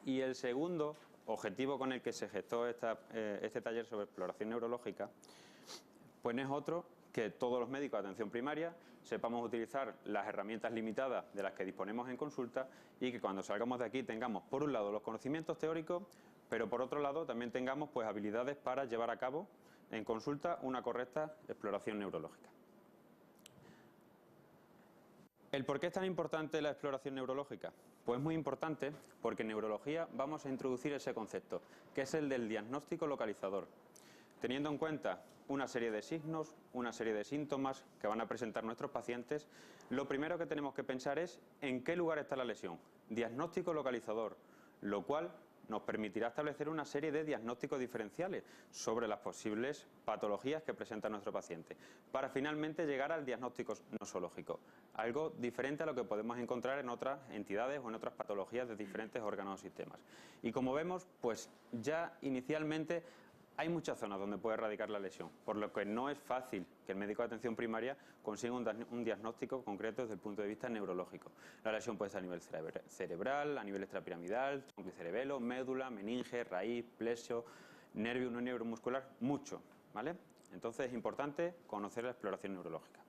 Y el segundo objetivo con el que se gestó este taller sobre exploración neurológica, pues no es otro que todos los médicos de atención primaria sepamos utilizar las herramientas limitadas de las que disponemos en consulta y que cuando salgamos de aquí tengamos, por un lado, los conocimientos teóricos, pero por otro lado también tengamos pues habilidades para llevar a cabo en consulta una correcta exploración neurológica. ¿El por qué es tan importante la exploración neurológica? Pues es muy importante porque en neurología vamos a introducir ese concepto, que es el del diagnóstico localizador. Teniendo en cuenta una serie de signos, una serie de síntomas que van a presentar nuestros pacientes, lo primero que tenemos que pensar es en qué lugar está la lesión. Diagnóstico localizador, lo cual nos permitirá establecer una serie de diagnósticos diferenciales sobre las posibles patologías que presenta nuestro paciente, para finalmente llegar al diagnóstico nosológico, algo diferente a lo que podemos encontrar en otras entidades o en otras patologías de diferentes órganos o sistemas. Y como vemos, pues ya inicialmente hay muchas zonas donde puede radicar la lesión, por lo que no es fácil que el médico de atención primaria consiga un diagnóstico concreto desde el punto de vista neurológico. La lesión puede estar a nivel cerebral, a nivel extrapiramidal, tronco y cerebelo, médula, meninge, raíz, plexo, nervio no neuromuscular, mucho, ¿vale? Entonces es importante conocer la exploración neurológica.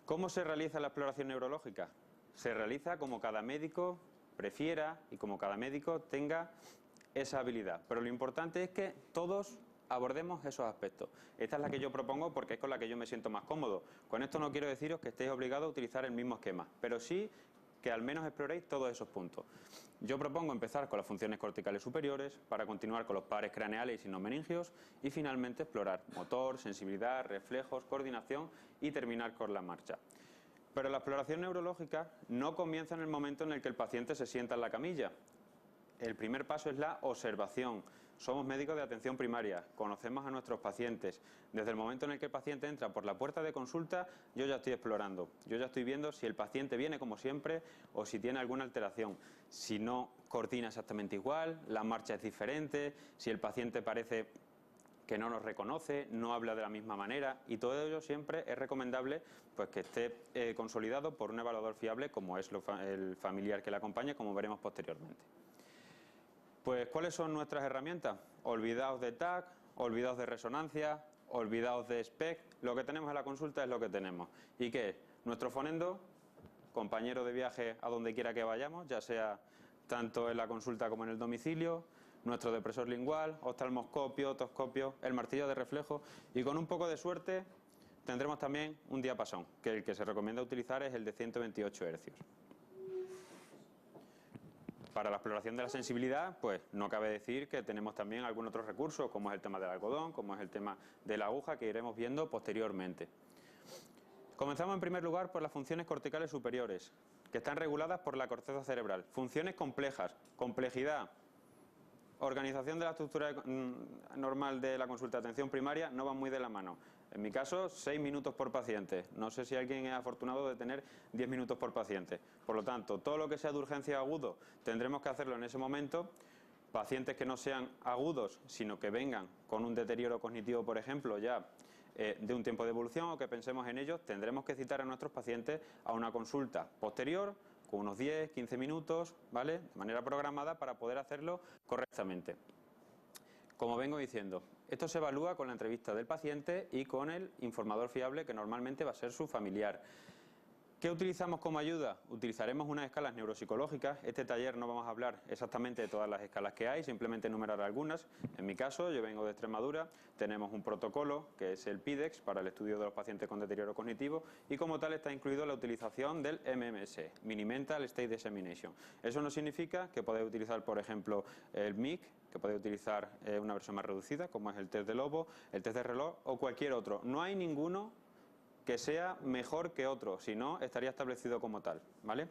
¿Cómo se realiza la exploración neurológica? Se realiza como cada médico prefiera y como cada médico tenga esa habilidad, pero lo importante es que todos abordemos esos aspectos. Esta es la que yo propongo porque es con la que yo me siento más cómodo. Con esto no quiero deciros que estéis obligados a utilizar el mismo esquema, pero sí que al menos exploréis todos esos puntos. Yo propongo empezar con las funciones corticales superiores, para continuar con los pares craneales y signos y finalmente explorar motor, sensibilidad, reflejos, coordinación y terminar con la marcha. Pero la exploración neurológica no comienza en el momento en el que el paciente se sienta en la camilla. El primer paso es la observación. Somos médicos de atención primaria, conocemos a nuestros pacientes. Desde el momento en el que el paciente entra por la puerta de consulta, yo ya estoy explorando. Yo ya estoy viendo si el paciente viene como siempre o si tiene alguna alteración. Si no coordina exactamente igual, la marcha es diferente, si el paciente parece que no nos reconoce, no habla de la misma manera, y todo ello siempre es recomendable pues que esté consolidado por un evaluador fiable como es el familiar que le acompaña, como veremos posteriormente. Pues, ¿cuáles son nuestras herramientas? Olvidaos de TAC, olvidaos de resonancia, olvidaos de SPECT. Lo que tenemos en la consulta es lo que tenemos. ¿Y qué es? Nuestro fonendo, compañero de viaje a donde quiera que vayamos, ya sea tanto en la consulta como en el domicilio, nuestro depresor lingual, oftalmoscopio, otoscopio, el martillo de reflejo, y con un poco de suerte tendremos también un diapasón, que el que se recomienda utilizar es el de 128 Hz. Para la exploración de la sensibilidad, pues no cabe decir que tenemos también algún otro recurso, como es el tema del algodón, como es el tema de la aguja, que iremos viendo posteriormente. Comenzamos en primer lugar por las funciones corticales superiores, que están reguladas por la corteza cerebral. Funciones complejas, complejidad, organización de la estructura normal de la consulta de atención primaria no van muy de la mano. En mi caso, 6 minutos por paciente. No sé si alguien es afortunado de tener 10 minutos por paciente. Por lo tanto, todo lo que sea de urgencia agudo tendremos que hacerlo en ese momento. Pacientes que no sean agudos, sino que vengan con un deterioro cognitivo, por ejemplo, ya de un tiempo de evolución o que pensemos en ellos, tendremos que citar a nuestros pacientes a una consulta posterior con unos 10, 15 minutos, ¿vale?, de manera programada para poder hacerlo correctamente. Como vengo diciendo, esto se evalúa con la entrevista del paciente y con el informador fiable, que normalmente va a ser su familiar. ¿Qué utilizamos como ayuda? Utilizaremos unas escalas neuropsicológicas. Este taller no vamos a hablar exactamente de todas las escalas que hay, simplemente enumerar algunas. En mi caso, yo vengo de Extremadura, tenemos un protocolo que es el PIDEX para el estudio de los pacientes con deterioro cognitivo y como tal está incluido la utilización del MMS, Mini Mental State Examination. Eso no significa que podáis utilizar, por ejemplo, el MIC, que podéis utilizar una versión más reducida, como es el test de Lobo, el test de reloj o cualquier otro. No hay ninguno que sea mejor que otro, si no estaría establecido como tal, ¿vale?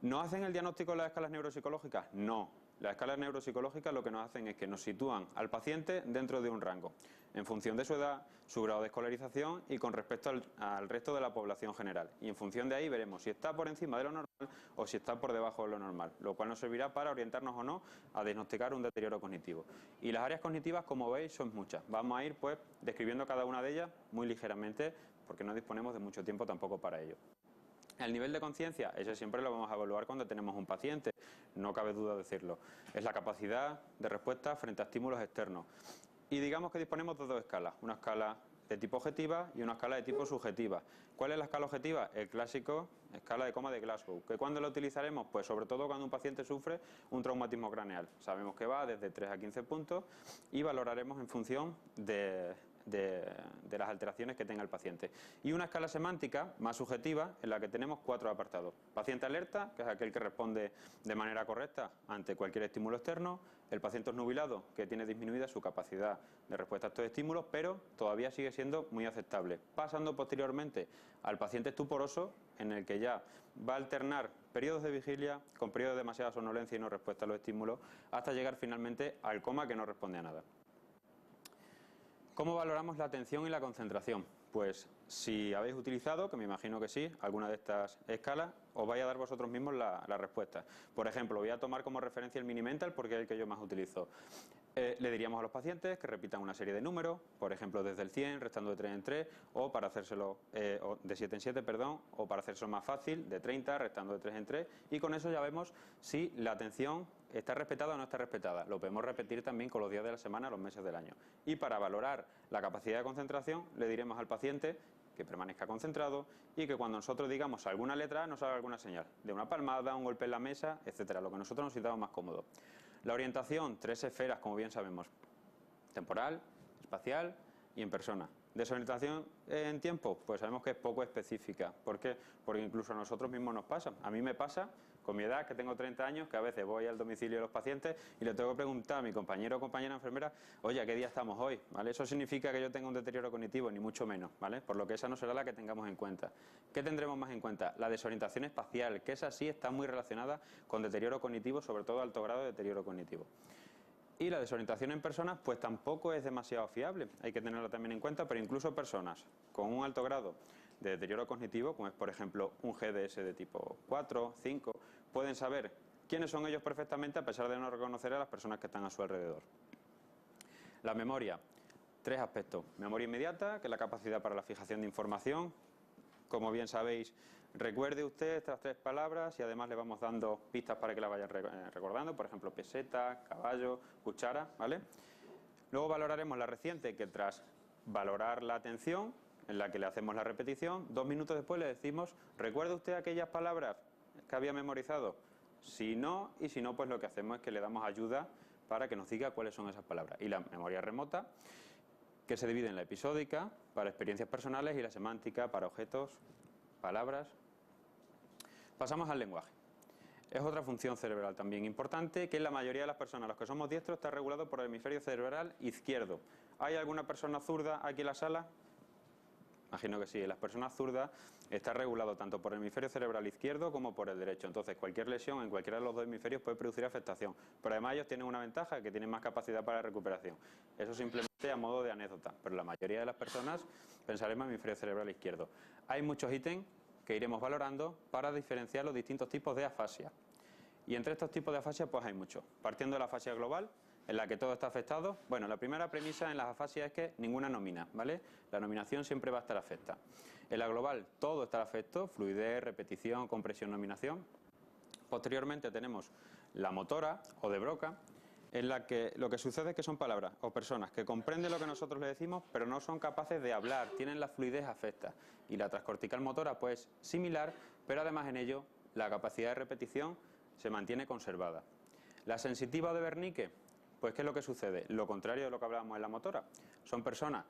¿No hacen el diagnóstico las escalas neuropsicológicas? No. Las escalas neuropsicológicas lo que nos hacen es que nos sitúan al paciente dentro de un rango, en función de su edad, su grado de escolarización y con respecto al resto de la población general. Y en función de ahí veremos si está por encima de lo normal o si está por debajo de lo normal, lo cual nos servirá para orientarnos o no a diagnosticar un deterioro cognitivo. Y las áreas cognitivas, como veis, son muchas. Vamos a ir pues describiendo cada una de ellas muy ligeramente, porque no disponemos de mucho tiempo tampoco para ello. El nivel de conciencia, ese siempre lo vamos a evaluar cuando tenemos un paciente. no cabe duda de decirlo. Es la capacidad de respuesta frente a estímulos externos. Y digamos que disponemos de dos escalas, una escala de tipo objetiva y una escala de tipo subjetiva. ¿Cuál es la escala objetiva? El clásico escala de coma de Glasgow. ¿Que cuándo la utilizaremos? Pues sobre todo cuando un paciente sufre un traumatismo craneal. Sabemos que va desde 3 a 15 puntos y valoraremos en función de las alteraciones que tenga el paciente. Y una escala semántica más subjetiva en la que tenemos 4 apartados. Paciente alerta, que es aquel que responde de manera correcta ante cualquier estímulo externo. El paciente obnubilado, que tiene disminuida su capacidad de respuesta a estos estímulos, pero todavía sigue siendo muy aceptable. Pasando posteriormente al paciente estuporoso, en el que ya va a alternar periodos de vigilia con periodos de demasiada somnolencia y no respuesta a los estímulos, hasta llegar finalmente al coma, que no responde a nada. ¿Cómo valoramos la atención y la concentración? Pues si habéis utilizado, que me imagino que sí, alguna de estas escalas, os vais a dar vosotros mismos la respuesta. Por ejemplo, voy a tomar como referencia el Mini-Mental porque es el que yo más utilizo. Le diríamos a los pacientes que repitan una serie de números, por ejemplo desde el 100, restando de 3 en 3, o para hacérselo de 7 en 7, perdón, o para hacérselo más fácil, de 30, restando de 3 en 3, y con eso ya vemos si la atención está respetada o no está respetada. Lo podemos repetir también con los días de la semana, los meses del año. Y para valorar la capacidad de concentración, le diremos al paciente que permanezca concentrado y que cuando nosotros digamos alguna letra nos haga alguna señal, de una palmada, un golpe en la mesa, etcétera, lo que nosotros nos sintamos más cómodo. La orientación, 3 esferas, como bien sabemos: temporal, espacial y en persona. Desorientación en tiempo, pues sabemos que es poco específica. ¿Por qué? Porque incluso a nosotros mismos nos pasa. A mí me pasa, con mi edad, que tengo 30 años, que a veces voy al domicilio de los pacientes y le tengo que preguntar a mi compañero o compañera enfermera: oye, ¿a qué día estamos hoy? ¿Vale? Eso significa que yo tenga un deterioro cognitivo, ni mucho menos, ¿vale? Por lo que esa no será la que tengamos en cuenta. ¿Qué tendremos más en cuenta? La desorientación espacial, que esa sí está muy relacionada con deterioro cognitivo, sobre todo alto grado de deterioro cognitivo. Y la desorientación en personas pues tampoco es demasiado fiable, hay que tenerla también en cuenta, pero incluso personas con un alto grado de deterioro cognitivo, como es por ejemplo un GDS de tipo 4, 5, pueden saber quiénes son ellos perfectamente a pesar de no reconocer a las personas que están a su alrededor. La memoria, 3 aspectos: memoria inmediata, que es la capacidad para la fijación de información. Como bien sabéis, recuerde usted estas 3 palabras y además le vamos dando pistas para que las vayan recordando, por ejemplo, peseta, caballo, cuchara, ¿vale? Luego valoraremos la reciente, que tras valorar la atención, en la que le hacemos la repetición, 2 minutos después le decimos: ¿recuerda usted aquellas palabras que había memorizado? Si no, y si no, pues lo que hacemos es que le damos ayuda para que nos diga cuáles son esas palabras. Y la memoria remota, que se divide en la episódica, para experiencias personales, y la semántica, para objetos, palabras. Pasamos al lenguaje. Es otra función cerebral también importante, que en la mayoría de las personas, los que somos diestros, está regulado por el hemisferio cerebral izquierdo. ¿Hay alguna persona zurda aquí en la sala? Imagino que sí. Las personas zurdas está regulado tanto por el hemisferio cerebral izquierdo como por el derecho. Entonces, cualquier lesión en cualquiera de los dos hemisferios puede producir afectación. Pero además ellos tienen una ventaja, que tienen más capacidad para recuperación. Eso simplemente a modo de anécdota. Pero la mayoría de las personas pensaremos en el hemisferio cerebral izquierdo. Hay muchos ítems que iremos valorando para diferenciar los distintos tipos de afasia. Y entre estos tipos de afasia pues hay muchos. Partiendo de la afasia global, en la que todo está afectado. Bueno, la primera premisa en las afasias es que ninguna nomina, ¿vale? La nominación siempre va a estar afecta. En la global todo está afecto: fluidez, repetición, compresión, nominación. Posteriormente tenemos la motora o de Broca, en la que lo que sucede es que son palabras o personas que comprenden lo que nosotros le decimos, pero no son capaces de hablar, tienen la fluidez afecta. Y la transcortical motora pues similar, pero además en ello la capacidad de repetición se mantiene conservada. La sensitiva o de Wernicke, pues ¿qué es lo que sucede? Lo contrario de lo que hablábamos en la motora. Son personas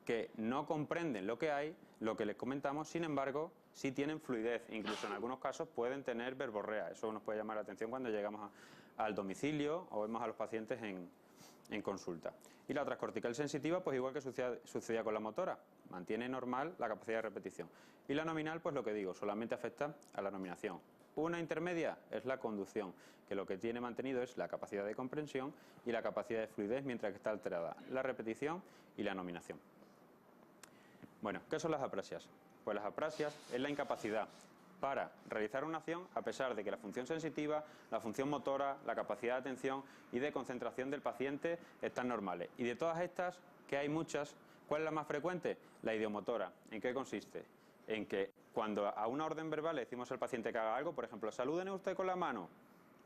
que no comprenden lo que hay, lo que les comentamos, sin embargo, sí tienen fluidez. Incluso en algunos casos pueden tener verborrea. Eso nos puede llamar la atención cuando llegamos al domicilio o vemos a los pacientes en consulta. Y la transcortical sensitiva, pues igual que sucedía con la motora, mantiene normal la capacidad de repetición. Y la nominal, pues lo que digo, solamente afecta a la nominación. Una intermedia es la conducción, que lo que tiene mantenido es la capacidad de comprensión y la capacidad de fluidez, mientras que está alterada la repetición y la nominación. Bueno, ¿qué son las aprasias? Pues las aprasias es la incapacidad para realizar una acción a pesar de que la función sensitiva, la función motora, la capacidad de atención y de concentración del paciente están normales. Y de todas estas, que hay muchas, ¿cuál es la más frecuente? La ideomotora. ¿En qué consiste? En que cuando a una orden verbal le decimos al paciente que haga algo, por ejemplo, salúdeme usted con la mano,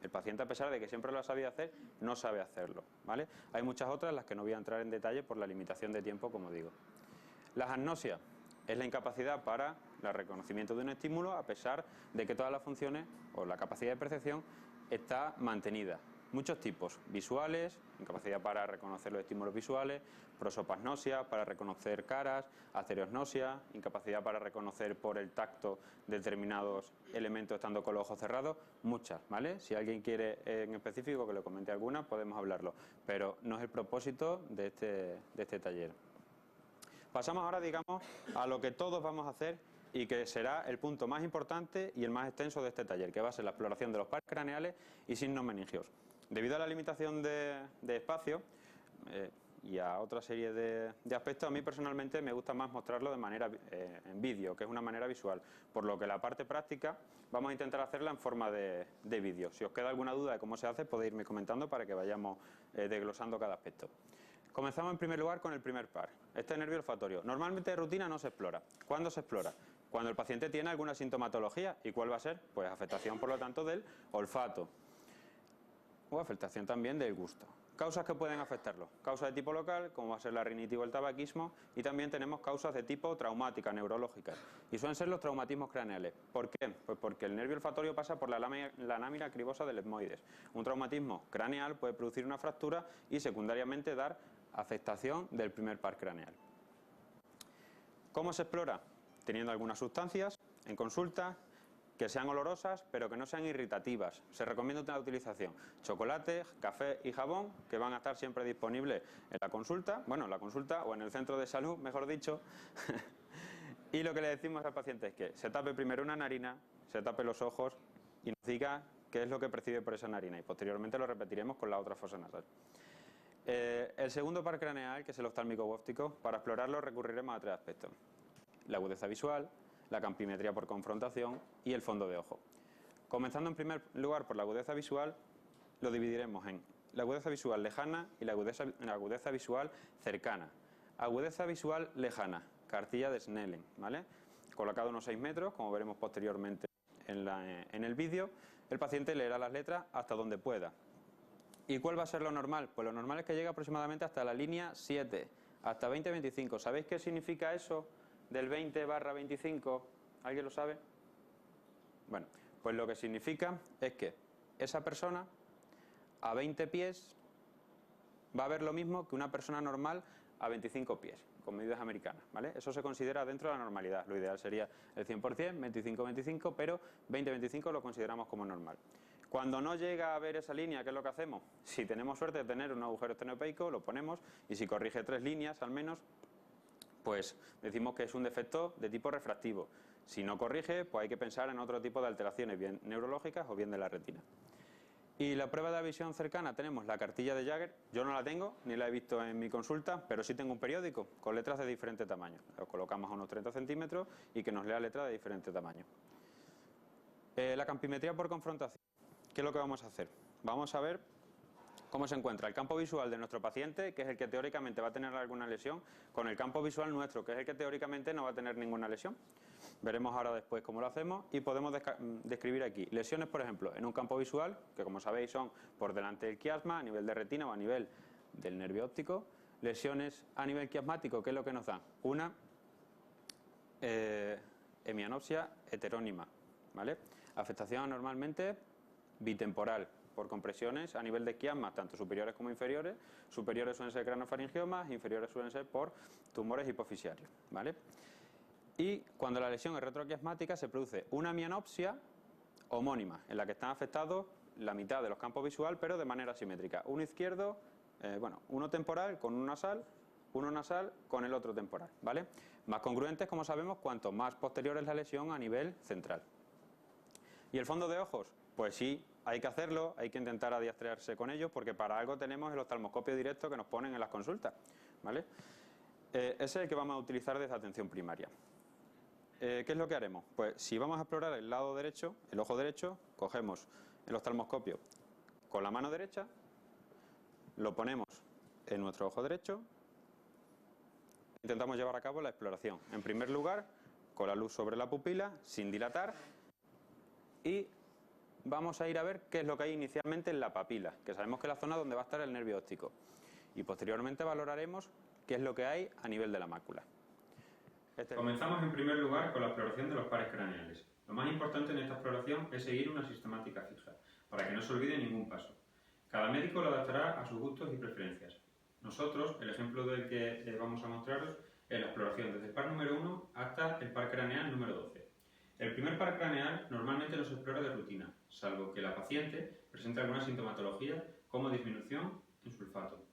El paciente, a pesar de que siempre lo ha sabido hacer, no sabe hacerlo, ¿vale? Hay muchas otras en las que no voy a entrar en detalle por la limitación de tiempo, como digo. Las agnosias es la incapacidad para el reconocimiento de un estímulo a pesar de que todas las funciones o la capacidad de percepción está mantenida. Muchos tipos: visuales, incapacidad para reconocer los estímulos visuales; prosopagnosia, para reconocer caras; astereognosia, incapacidad para reconocer por el tacto determinados elementos estando con los ojos cerrados. Muchas, ¿vale? Si alguien quiere en específico que le comente alguna, podemos hablarlo, pero no es el propósito de este taller. Pasamos ahora, digamos, a lo que todos vamos a hacer y que será el punto más importante y el más extenso de este taller, que va a ser la exploración de los pares craneales y signos meningios. Debido a la limitación de espacio y a otra serie de aspectos, a mí personalmente me gusta más mostrarlo de manera en vídeo, que es una manera visual, por lo que la parte práctica vamos a intentar hacerla en forma de vídeo. Si os queda alguna duda de cómo se hace, podéis irme comentando para que vayamos desglosando cada aspecto. Comenzamos en primer lugar con el primer par, este nervio olfatorio. Normalmente de rutina no se explora. ¿Cuándo se explora? Cuando el paciente tiene alguna sintomatología. ¿Y cuál va a ser? Pues afectación, por lo tanto, del olfato o afectación también del gusto. Causas que pueden afectarlo: causas de tipo local, como va a ser la rinitis o el tabaquismo, y también tenemos causas de tipo traumática, neurológicas, y suelen ser los traumatismos craneales. ¿Por qué? Pues porque el nervio olfatorio pasa por la lámina cribosa del etmoides. Un traumatismo craneal puede producir una fractura y secundariamente dar afectación del primer par craneal. ¿Cómo se explora? Teniendo algunas sustancias en consulta que sean olorosas pero que no sean irritativas. Se recomienda la utilización: chocolate, café y jabón, que van a estar siempre disponibles en la consulta, bueno, en la consulta o en el centro de salud, mejor dicho. Y lo que le decimos al paciente es que se tape primero una narina, se tape los ojos y nos diga qué es lo que percibe por esa narina, y posteriormente lo repetiremos con la otra fosa nasal. El segundo par craneal, que es el oftálmico u óptico, para explorarlo recurriremos a tres aspectos: la agudeza visual, la campimetría por confrontación y el fondo de ojo. Comenzando en primer lugar por la agudeza visual, lo dividiremos en la agudeza visual lejana y la agudeza visual cercana. Agudeza visual lejana, cartilla de Snellen, ¿vale? Colocado unos 6 metros, como veremos posteriormente en el vídeo, el paciente leerá las letras hasta donde pueda. ¿Y cuál va a ser lo normal? Pues lo normal es que llegue aproximadamente hasta la línea 7, hasta 20-25. ¿Sabéis qué significa eso del 20/25? ¿Alguien lo sabe? Bueno, pues lo que significa es que esa persona a 20 pies va a ver lo mismo que una persona normal a 25 pies, con medidas americanas, ¿vale? Eso se considera dentro de la normalidad. Lo ideal sería el 100%, 25-25, pero 20-25 lo consideramos como normal. Cuando no llega a ver esa línea, ¿qué es lo que hacemos? Si tenemos suerte de tener un agujero estenopeico, lo ponemos, y si corrige 3 líneas al menos, pues decimos que es un defecto de tipo refractivo. Si no corrige, pues hay que pensar en otro tipo de alteraciones, bien neurológicas o bien de la retina. Y la prueba de la visión cercana tenemos la cartilla de Jagger. Yo no la tengo, ni la he visto en mi consulta, pero sí tengo un periódico con letras de diferente tamaño. Lo colocamos a unos 30 centímetros y que nos lea letras de diferente tamaño. La campimetría por confrontación. ¿Qué es lo que vamos a hacer? Vamos a ver cómo se encuentra el campo visual de nuestro paciente, que es el que teóricamente va a tener alguna lesión, con el campo visual nuestro, que es el que teóricamente no va a tener ninguna lesión. Veremos ahora después cómo lo hacemos y podemos describir aquí lesiones, por ejemplo, en un campo visual, que como sabéis son por delante del quiasma, a nivel de retina o a nivel del nervio óptico. Lesiones a nivel quiasmático, ¿qué es lo que nos da? Una hemianopsia heterónima, ¿vale? Afectación normalmente bitemporal, por compresiones a nivel de quiasmas, tanto superiores como inferiores. Superiores suelen ser craniofaringiomas, inferiores suelen ser por tumores hipofisiarios, ¿vale? Y cuando la lesión es retroquiasmática se produce una hemianopsia homónima, en la que están afectados la mitad de los campos visual, pero de manera simétrica. Uno izquierdo, uno temporal con un nasal, uno nasal con el otro temporal, ¿vale? Más congruentes, como sabemos, cuanto más posterior es la lesión a nivel central. ¿Y el fondo de ojos? Pues sí, hay que hacerlo, hay que intentar adiestrearse con ellos, porque para algo tenemos el oftalmoscopio directo que nos ponen en las consultas, ¿vale? Ese es el que vamos a utilizar desde atención primaria. ¿Qué es lo que haremos? Pues si vamos a explorar el lado derecho, el ojo derecho, cogemos el oftalmoscopio con la mano derecha, lo ponemos en nuestro ojo derecho, intentamos llevar a cabo la exploración. En primer lugar, con la luz sobre la pupila, sin dilatar, y vamos a ir a ver qué es lo que hay inicialmente en la papila, que sabemos que es la zona donde va a estar el nervio óptico. Y posteriormente valoraremos qué es lo que hay a nivel de la mácula. Comenzamos en primer lugar con la exploración de los pares craneales. Lo más importante en esta exploración es seguir una sistemática fija, para que no se olvide ningún paso. Cada médico lo adaptará a sus gustos y preferencias. Nosotros, el ejemplo del que vamos a mostraros es la exploración desde el par número 1 hasta el par craneal número 12. El primer par craneal normalmente no se explora de rutina, salvo que la paciente presente alguna sintomatología como disminución en su olfato.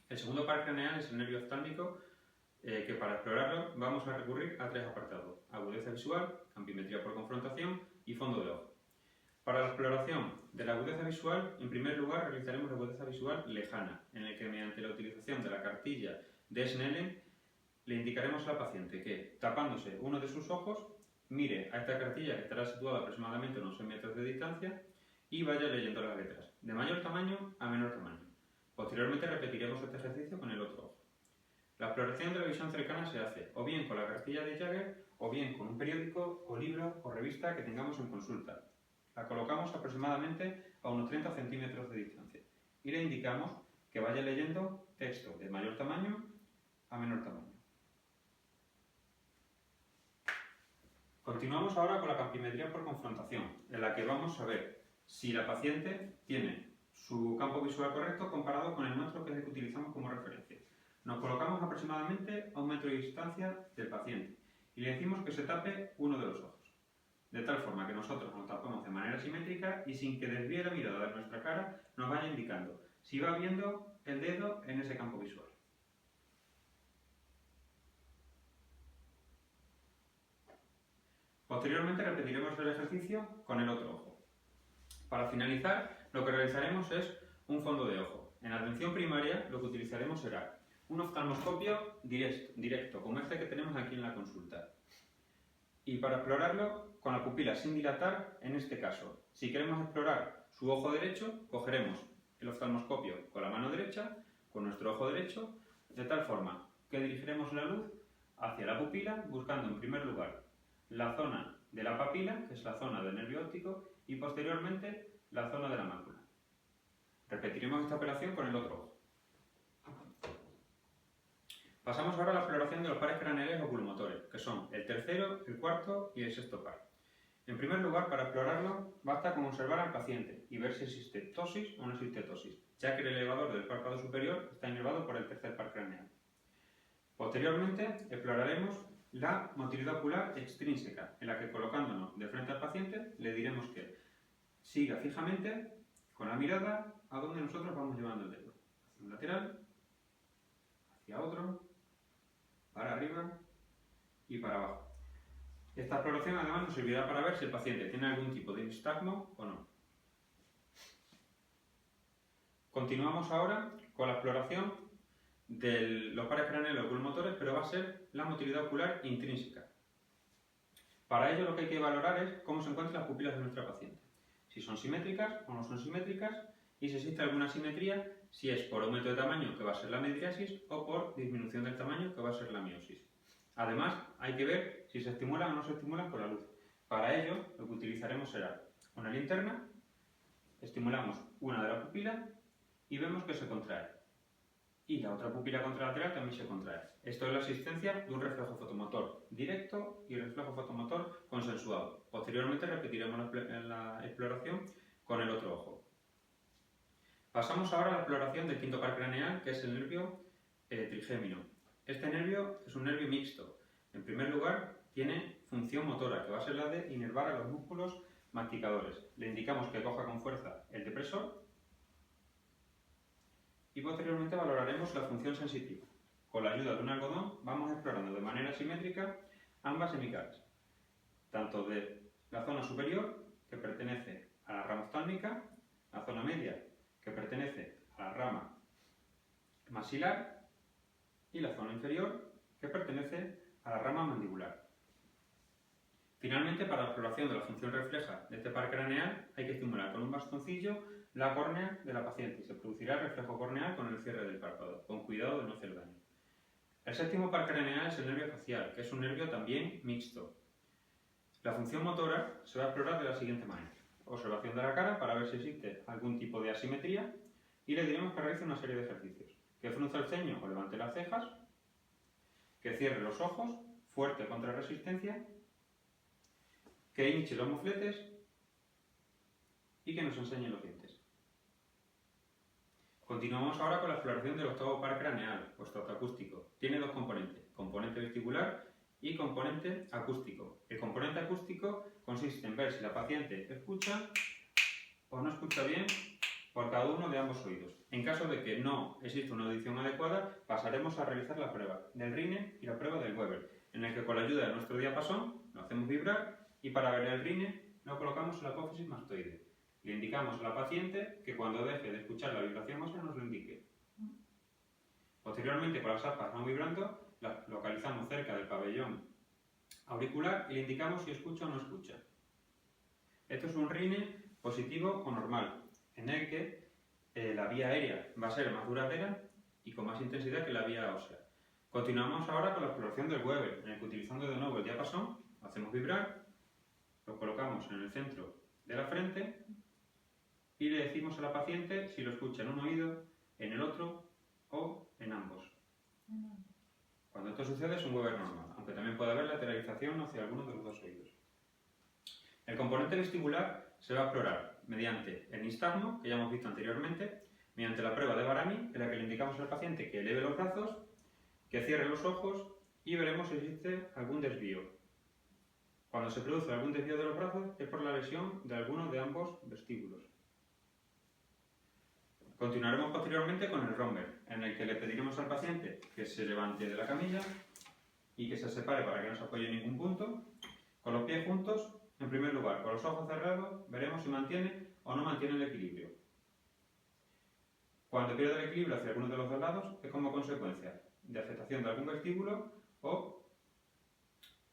El segundo par craneal es el nervio oftálmico, que para explorarlo vamos a recurrir a tres apartados: agudeza visual, campimetría por confrontación y fondo de ojo. Para la exploración de la agudeza visual, en primer lugar realizaremos la agudeza visual lejana, en el que mediante la utilización de la cartilla de Snellen le indicaremos a la paciente que, tapándose uno de sus ojos, mire a esta cartilla que estará situada aproximadamente a unos 6 metros de distancia y vaya leyendo las letras, de mayor tamaño a menor tamaño. Posteriormente repetiremos este ejercicio con el otro ojo. La exploración de la visión cercana se hace o bien con la cartilla de Jagger o bien con un periódico o libro o revista que tengamos en consulta. La colocamos aproximadamente a unos 30 centímetros de distancia y le indicamos que vaya leyendo texto de mayor tamaño a menor tamaño. Continuamos ahora con la campimetría por confrontación, en la que vamos a ver si la paciente tiene su campo visual correcto comparado con el nuestro, que es el que utilizamos como referencia. Nos colocamos aproximadamente a 1 metro de distancia del paciente y le decimos que se tape uno de los ojos, de tal forma que nosotros nos tapamos de manera simétrica y sin que desvíe la mirada de nuestra cara nos vaya indicando si va viendo el dedo en ese campo visual. Posteriormente repetiremos el ejercicio con el otro ojo. Para finalizar, lo que realizaremos es un fondo de ojo. En atención primaria lo que utilizaremos será un oftalmoscopio directo, como este que tenemos aquí en la consulta. Y para explorarlo, con la pupila sin dilatar, en este caso, si queremos explorar su ojo derecho, cogeremos el oftalmoscopio con la mano derecha, con nuestro ojo derecho, de tal forma que dirigiremos la luz hacia la pupila, buscando en primer lugar la zona de la papila, que es la zona del nervio óptico, y posteriormente la zona de la mácula. Repetiremos esta operación con el otro ojo. Pasamos ahora a la exploración de los pares craneales oculomotores, que son el tercero, el cuarto y el sexto par. En primer lugar, para explorarlo, basta con observar al paciente y ver si existe ptosis o no existe ptosis, ya que el elevador del párpado superior está inervado por el tercer par craneal. Posteriormente, exploraremos la motilidad ocular extrínseca, en la que colocándonos de frente al paciente le diremos que siga fijamente con la mirada a donde nosotros vamos llevando el dedo, hacia un lateral, hacia otro, para arriba y para abajo. Esta exploración además nos servirá para ver si el paciente tiene algún tipo de nistagmo o no. Continuamos ahora con la exploración de los pares craneales oculomotores, pero va a ser la motilidad ocular intrínseca. Para ello lo que hay que valorar es cómo se encuentran las pupilas de nuestra paciente, si son simétricas o no son simétricas, y si existe alguna simetría, si es por aumento de tamaño, que va a ser la midriasis, o por disminución del tamaño, que va a ser la miosis. Además, hay que ver si se estimulan o no se estimulan por la luz. Para ello, lo que utilizaremos será una linterna, estimulamos una de las pupilas y vemos que se contrae. Y la otra pupila contralateral también se contrae. Esto es la existencia de un reflejo fotomotor directo y reflejo fotomotor consensuado. Posteriormente repetiremos la exploración con el otro ojo. Pasamos ahora a la exploración del quinto par craneal, que es el nervio trigémino. Este nervio es un nervio mixto. En primer lugar, tiene función motora, que va a ser la de inervar a los músculos masticadores. Le indicamos que coja con fuerza el depresor y posteriormente valoraremos la función sensitiva. Con la ayuda de un algodón vamos explorando de manera simétrica ambas hemicaras, tanto de la zona superior, que pertenece a la rama oftálmica, la zona media, que pertenece a la rama maxilar, y la zona inferior, que pertenece a la rama mandibular. Finalmente, para la exploración de la función refleja de este par craneal, hay que estimular con un bastoncillo la córnea de la paciente y se producirá el reflejo corneal con el cierre del párpado, con cuidado de no hacer daño. El séptimo par craneal es el nervio facial, que es un nervio también mixto. La función motora se va a explorar de la siguiente manera. observación de la cara para ver si existe algún tipo de asimetría y le diremos que realice una serie de ejercicios. Que frunza el ceño o levante las cejas, que cierre los ojos, fuerte contra resistencia, que hinche los mofletes y que nos enseñe los dientes. Continuamos ahora con la exploración del octavo par craneal, o estotoacústico. Tiene dos componentes, componente vestibular y componente acústico. El componente acústico consiste en ver si la paciente escucha o no escucha bien por cada uno de ambos oídos. En caso de que no exista una audición adecuada, pasaremos a realizar la prueba del Rhine y la prueba del Weber, en el que con la ayuda de nuestro diapasón lo hacemos vibrar y para ver el Rhine lo colocamos en la apófisis mastoide. Le indicamos a la paciente que cuando deje de escuchar la vibración ósea nos lo indique. Posteriormente, con las aspas no vibrando, la localizamos cerca del pabellón auricular y le indicamos si escucha o no escucha. Esto es un Rhine positivo o normal, en el que la vía aérea va a ser más duradera y con más intensidad que la vía ósea. Continuamos ahora con la exploración del Weber, en el que utilizando de nuevo el diapasón, lo hacemos vibrar, lo colocamos en el centro de la frente y le decimos a la paciente si lo escucha en un oído, en el otro o en ambos. Cuando esto sucede es un Weber normal, aunque también puede haber lateralización hacia alguno de los dos oídos. El componente vestibular se va a explorar mediante el nistagmo, que ya hemos visto anteriormente, mediante la prueba de Barami, en la que le indicamos al paciente que eleve los brazos, que cierre los ojos y veremos si existe algún desvío. Cuando se produce algún desvío de los brazos es por la lesión de alguno de ambos vestíbulos. Continuaremos posteriormente con el Romberg, en el que le pediremos al paciente que se levante de la camilla y que se separe para que no se apoye en ningún punto. Con los pies juntos, en primer lugar, con los ojos cerrados, veremos si mantiene o no mantiene el equilibrio. Cuando pierde el equilibrio hacia alguno de los dos lados, es como consecuencia de afectación de algún vestíbulo o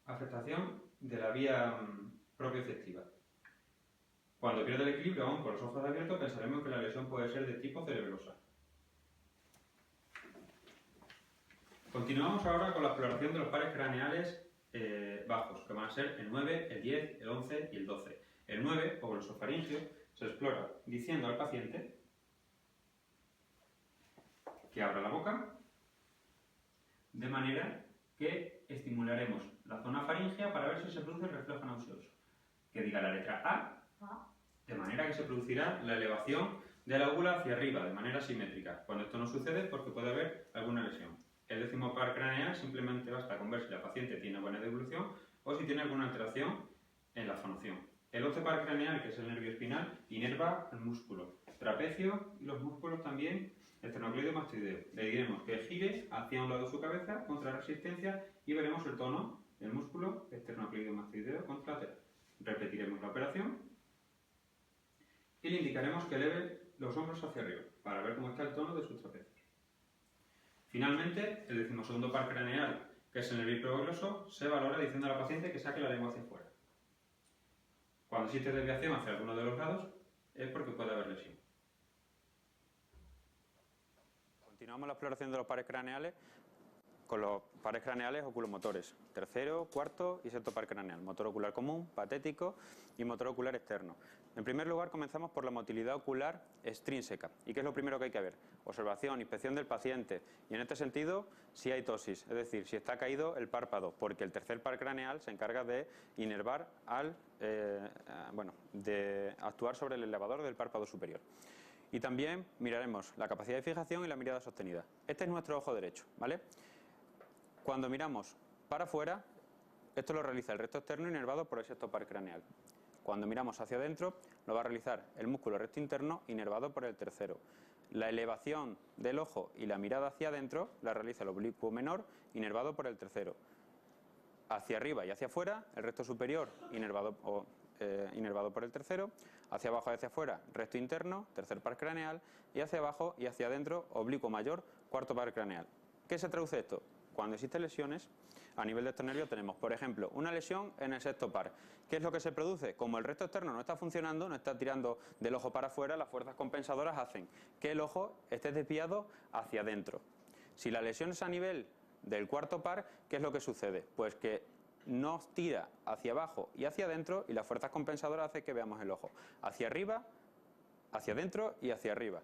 afectación de la vía propioceptiva. Cuando pierde el equilibrio aún con los ojos abiertos, pensaremos que la lesión puede ser de tipo cerebrosa. Continuamos ahora con la exploración de los pares craneales bajos, que van a ser el 9, el 10, el 11 y el 12. El 9, o glosofaringio, se explora diciendo al paciente que abra la boca, de manera que estimularemos la zona faríngea para ver si se produce el reflejo nauseoso. Que diga la letra A, de manera que se producirá la elevación de la úvula hacia arriba, de manera simétrica. Cuando esto no sucede es porque puede haber alguna lesión. El 10º par craneal simplemente basta con ver si la paciente tiene buena devolución o si tiene alguna alteración en la fonación. El 11 par craneal, que es el nervio espinal, inerva el músculo trapecio y los músculos también esternocleido mastoideo. Le diremos que gire hacia un lado de su cabeza contra resistencia y veremos el tono del músculo esternocleido mastoideo contralateral. Repetiremos la operación y le indicaremos que eleve los hombros hacia arriba para ver cómo está el tono de sus trapecios. Finalmente, el 12º par craneal, que es el nervio hipogloso, se valora diciendo a la paciente que saque la lengua hacia afuera. Cuando existe desviación hacia alguno de los lados, es porque puede haber lesión. Continuamos la exploración de los pares craneales con los pares craneales oculomotores. Tercero, cuarto y sexto par craneal. Motor ocular común, patético y motor ocular externo. En primer lugar, comenzamos por la motilidad ocular extrínseca. ¿Y qué es lo primero que hay que ver? Observación, inspección del paciente. Y en este sentido, si hay ptosis, es decir, si está caído el párpado, porque el tercer par craneal se encarga de inervar de actuar sobre el elevador del párpado superior. Y también miraremos la capacidad de fijación y la mirada sostenida. Este es nuestro ojo derecho, ¿vale? Cuando miramos para afuera, esto lo realiza el recto externo inervado por el sexto par craneal. Cuando miramos hacia adentro, lo va a realizar el músculo recto interno inervado por el tercero. La elevación del ojo y la mirada hacia adentro la realiza el oblicuo menor inervado por el tercero. Hacia arriba y hacia afuera, el recto superior inervado por el tercero. Hacia abajo y hacia afuera, recto interno, tercer par craneal. Y hacia abajo y hacia adentro, oblicuo mayor, cuarto par craneal. ¿Qué se traduce esto? Cuando existen lesiones, a nivel de estos nervios tenemos, por ejemplo, una lesión en el sexto par. ¿Qué es lo que se produce? Como el recto externo no está funcionando, no está tirando del ojo para afuera, las fuerzas compensadoras hacen que el ojo esté desviado hacia adentro. Si la lesión es a nivel del cuarto par, ¿qué es lo que sucede? Pues que nos tira hacia abajo y hacia adentro, y las fuerzas compensadoras hacen que veamos el ojo hacia arriba, hacia adentro y hacia arriba.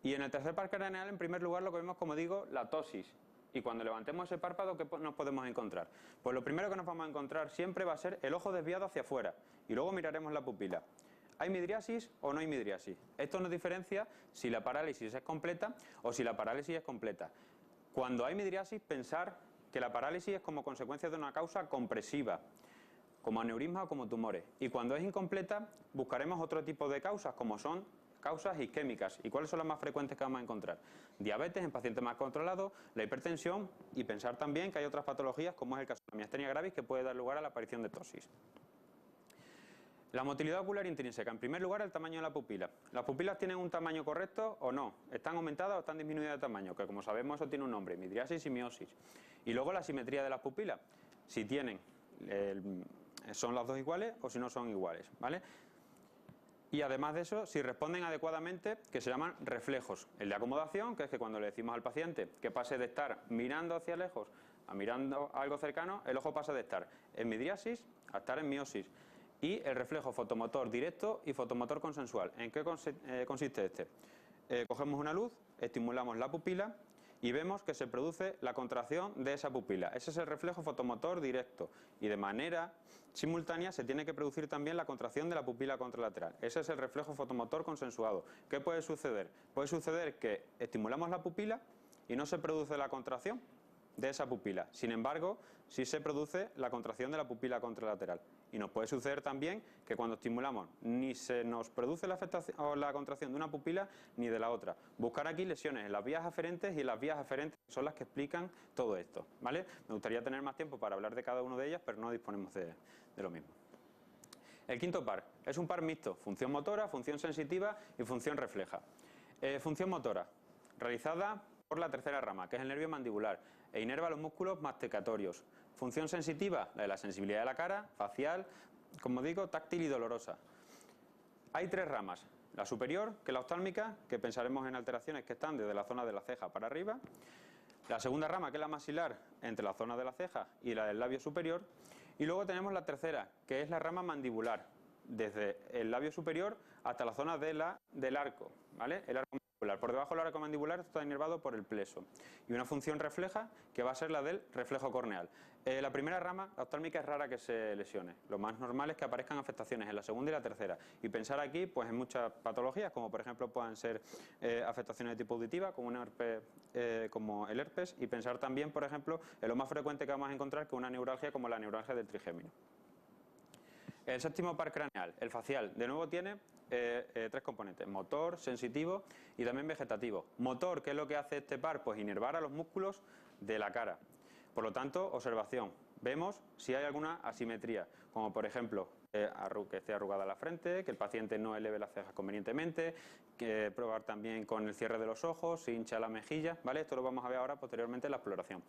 Y en el tercer par craneal, en primer lugar, lo que vemos, como digo, la ptosis. Y cuando levantemos ese párpado, ¿qué nos podemos encontrar? Pues lo primero que nos vamos a encontrar siempre va a ser el ojo desviado hacia afuera, y luego miraremos la pupila. ¿Hay midriasis o no hay midriasis? Esto nos diferencia si la parálisis es completa o si la parálisis es completa. Cuando hay midriasis, pensar que la parálisis es como consecuencia de una causa compresiva, como aneurisma o como tumores. Y cuando es incompleta, buscaremos otro tipo de causas, como son causas isquémicas. ¿Y cuáles son las más frecuentes que vamos a encontrar? Diabetes en pacientes más controlados, la hipertensión, y pensar también que hay otras patologías, como es el caso de la miastenia gravis, que puede dar lugar a la aparición de ptosis. La motilidad ocular intrínseca. En primer lugar, el tamaño de la pupila. ¿Las pupilas tienen un tamaño correcto o no? ¿Están aumentadas o están disminuidas de tamaño? Que como sabemos eso tiene un nombre, midriasis y miosis. Y luego la simetría de las pupilas. Si tienen, son las dos iguales o si no son iguales, ¿vale? Y además de eso, si responden adecuadamente, que se llaman reflejos. El de acomodación, que es que cuando le decimos al paciente que pase de estar mirando hacia lejos a mirando a algo cercano, el ojo pasa de estar en midriasis a estar en miosis. Y el reflejo fotomotor directo y fotomotor consensual. ¿En qué consiste este? Cogemos una luz, estimulamos la pupila y vemos que se produce la contracción de esa pupila. Ese es el reflejo fotomotor directo. Y de manera simultánea se tiene que producir también la contracción de la pupila contralateral. Ese es el reflejo fotomotor consensuado. ¿Qué puede suceder? Puede suceder que estimulamos la pupila y no se produce la contracción de esa pupila. Sin embargo, sí se produce la contracción de la pupila contralateral. Y nos puede suceder también que cuando estimulamos ni se nos produce la afectación o la contracción de una pupila ni de la otra. Buscar aquí lesiones en las vías aferentes y en las vías aferentes son las que explican todo esto, ¿vale? Me gustaría tener más tiempo para hablar de cada una de ellas, pero no disponemos de lo mismo. El quinto par es un par mixto, función motora, función sensitiva y función refleja. Función motora, realizada por la tercera rama, que es el nervio mandibular, e inerva los músculos masticatorios. Función sensitiva, la de la sensibilidad de la cara, facial, como digo, táctil y dolorosa. Hay tres ramas. La superior, que es la oftálmica, que pensaremos en alteraciones que están desde la zona de la ceja para arriba. La segunda rama, que es la maxilar, entre la zona de la ceja y la del labio superior. Y luego tenemos la tercera, que es la rama mandibular, desde el labio superior hasta la zona del arco, ¿vale? El arco mandibular. Por debajo del arco mandibular está inervado por el pleso. Y una función refleja, que va a ser la del reflejo corneal. La primera rama, la oftálmica, es rara que se lesione. Lo más normal es que aparezcan afectaciones en la segunda y la tercera. Y pensar aquí pues en muchas patologías, como por ejemplo puedan ser afectaciones de tipo auditiva, como, como el herpes, y pensar también, por ejemplo, en lo más frecuente que vamos a encontrar, que una neuralgia como la neuralgia del trigémino. El séptimo par craneal, el facial, de nuevo tiene tres componentes: motor, sensitivo y también vegetativo. Motor, ¿qué es lo que hace este par? Pues inervar a los músculos de la cara. Por lo tanto, observación. Vemos si hay alguna asimetría, como por ejemplo que esté arrugada la frente, que el paciente no eleve las cejas convenientemente, que probar también con el cierre de los ojos, si hincha la mejilla, ¿vale? Esto lo vamos a ver ahora posteriormente en la exploración.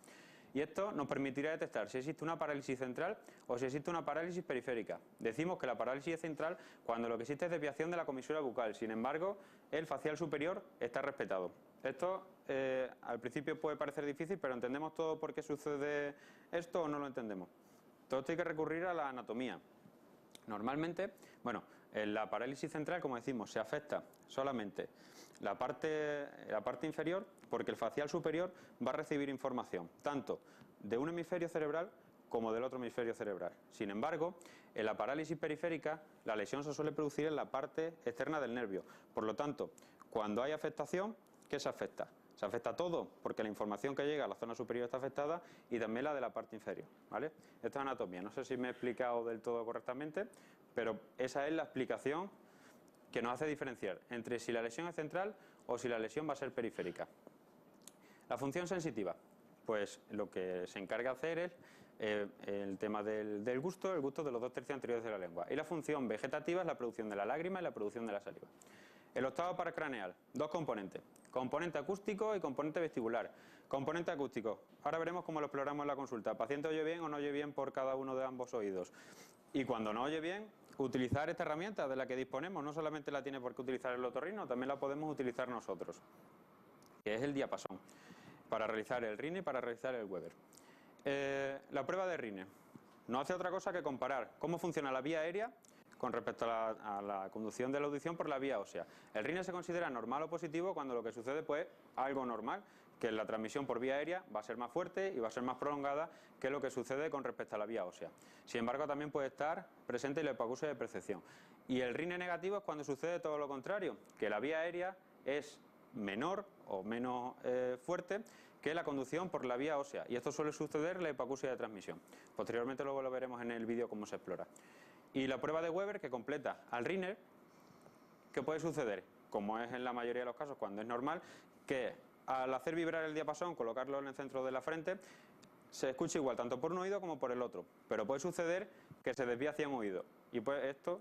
Y esto nos permitirá detectar si existe una parálisis central o si existe una parálisis periférica. Decimos que la parálisis es central cuando lo que existe es desviación de la comisura bucal. Sin embargo, el facial superior está respetado. Esto al principio puede parecer difícil, pero ¿entendemos todo por qué sucede esto o no lo entendemos? Todo esto hay que recurrir a la anatomía. Normalmente, bueno, en la parálisis central, como decimos, se afecta solamente la parte inferior, porque el facial superior va a recibir información tanto de un hemisferio cerebral como del otro hemisferio cerebral. Sin embargo, en la parálisis periférica, la lesión se suele producir en la parte externa del nervio. Por lo tanto, cuando hay afectación, ¿qué se afecta? Se afecta todo, porque la información que llega a la zona superior está afectada y también la de la parte inferior, ¿vale? Esto es anatomía. No sé si me he explicado del todo correctamente, pero esa es la explicación que nos hace diferenciar entre si la lesión es central o si la lesión va a ser periférica. La función sensitiva, pues lo que se encarga de hacer es el tema del gusto, el gusto de los dos tercios anteriores de la lengua. Y la función vegetativa es la producción de la lágrima y la producción de la saliva. El octavo par craneal, dos componentes: componente acústico y componente vestibular. Componente acústico, ahora veremos cómo lo exploramos en la consulta. ¿El paciente oye bien o no oye bien por cada uno de ambos oídos? Y cuando no oye bien, utilizar esta herramienta de la que disponemos. No solamente la tiene por qué utilizar el otorrino, también la podemos utilizar nosotros, que es el diapasón, para realizar el Rine y para realizar el Weber. La prueba de Rine. no hace otra cosa que comparar cómo funciona la vía aérea con respecto a la conducción de la audición por la vía ósea. El RINE se considera normal o positivo cuando lo que sucede pues algo normal, que la transmisión por vía aérea va a ser más fuerte y va a ser más prolongada que lo que sucede con respecto a la vía ósea. Sin embargo, también puede estar presente la hipoacusia de percepción. Y el RINE negativo es cuando sucede todo lo contrario, que la vía aérea es menor o menos fuerte que la conducción por la vía ósea. Y esto suele suceder en la hipoacusia de transmisión. Posteriormente luego lo veremos en el vídeo cómo se explora. Y la prueba de Weber que completa al RINE, ¿qué puede suceder? Como es en la mayoría de los casos cuando es normal, que al hacer vibrar el diapasón, colocarlo en el centro de la frente, se escucha igual tanto por un oído como por el otro. Pero puede suceder que se desvía hacia un oído. Y pues esto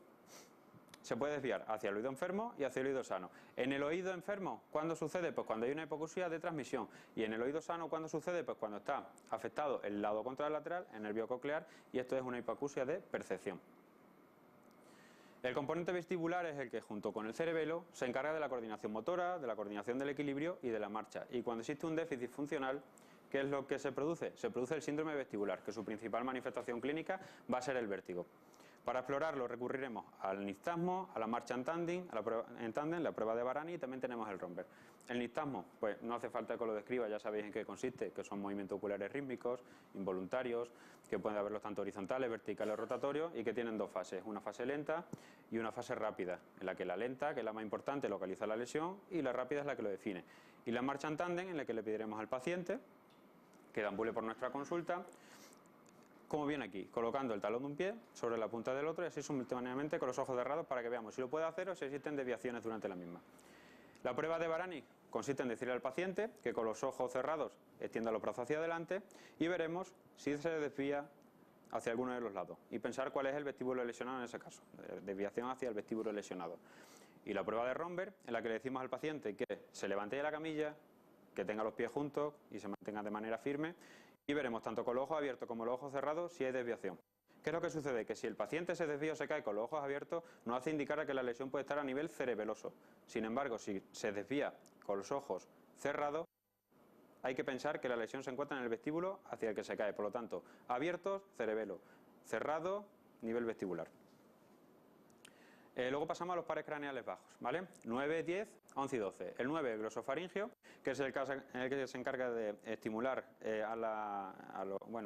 se puede desviar hacia el oído enfermo y hacia el oído sano. En el oído enfermo, ¿cuándo sucede? Pues cuando hay una hipoacusia de transmisión. Y en el oído sano, ¿cuándo sucede? Pues cuando está afectado el lado contralateral, el nervio coclear, y esto es una hipoacusia de percepción. El componente vestibular es el que, junto con el cerebelo, se encarga de la coordinación motora, de la coordinación del equilibrio y de la marcha. Y cuando existe un déficit funcional, ¿qué es lo que se produce? Se produce el síndrome vestibular, que su principal manifestación clínica va a ser el vértigo. Para explorarlo recurriremos al nistagmo, a la marcha en tándem, la prueba de Varani y también tenemos el romper. El nistagmo, pues no hace falta que lo describa, ya sabéis en qué consiste, que son movimientos oculares rítmicos, involuntarios, que pueden haberlos tanto horizontales, verticales o rotatorios y que tienen dos fases, una fase lenta y una fase rápida, en la que la lenta, que es la más importante, localiza la lesión y la rápida es la que lo define. Y la marcha en tándem, en la que le pediremos al paciente que deambule por nuestra consulta, como viene aquí, colocando el talón de un pie sobre la punta del otro y así simultáneamente con los ojos cerrados para que veamos si lo puede hacer o si existen desviaciones durante la misma. La prueba de Varani consiste en decirle al paciente que con los ojos cerrados extienda los brazos hacia adelante y veremos si se desvía hacia alguno de los lados y pensar cuál es el vestíbulo lesionado en ese caso, desviación hacia el vestíbulo lesionado. Y la prueba de Romberg, en la que le decimos al paciente que se levante de la camilla, que tenga los pies juntos y se mantenga de manera firme y veremos tanto con los ojos abiertos como los ojos cerrados si hay desviación. ¿Qué es lo que sucede? Que si el paciente se desvía o se cae con los ojos abiertos, nos hace indicar que la lesión puede estar a nivel cerebeloso. Sin embargo, si se desvía con los ojos cerrados, hay que pensar que la lesión se encuentra en el vestíbulo hacia el que se cae. Por lo tanto, abiertos, cerebelo; cerrado, nivel vestibular. Luego pasamos a los pares craneales bajos, ¿vale? 9, 10, 11 y 12. El 9, el glosofaringeo, que es el que se encarga de estimular, de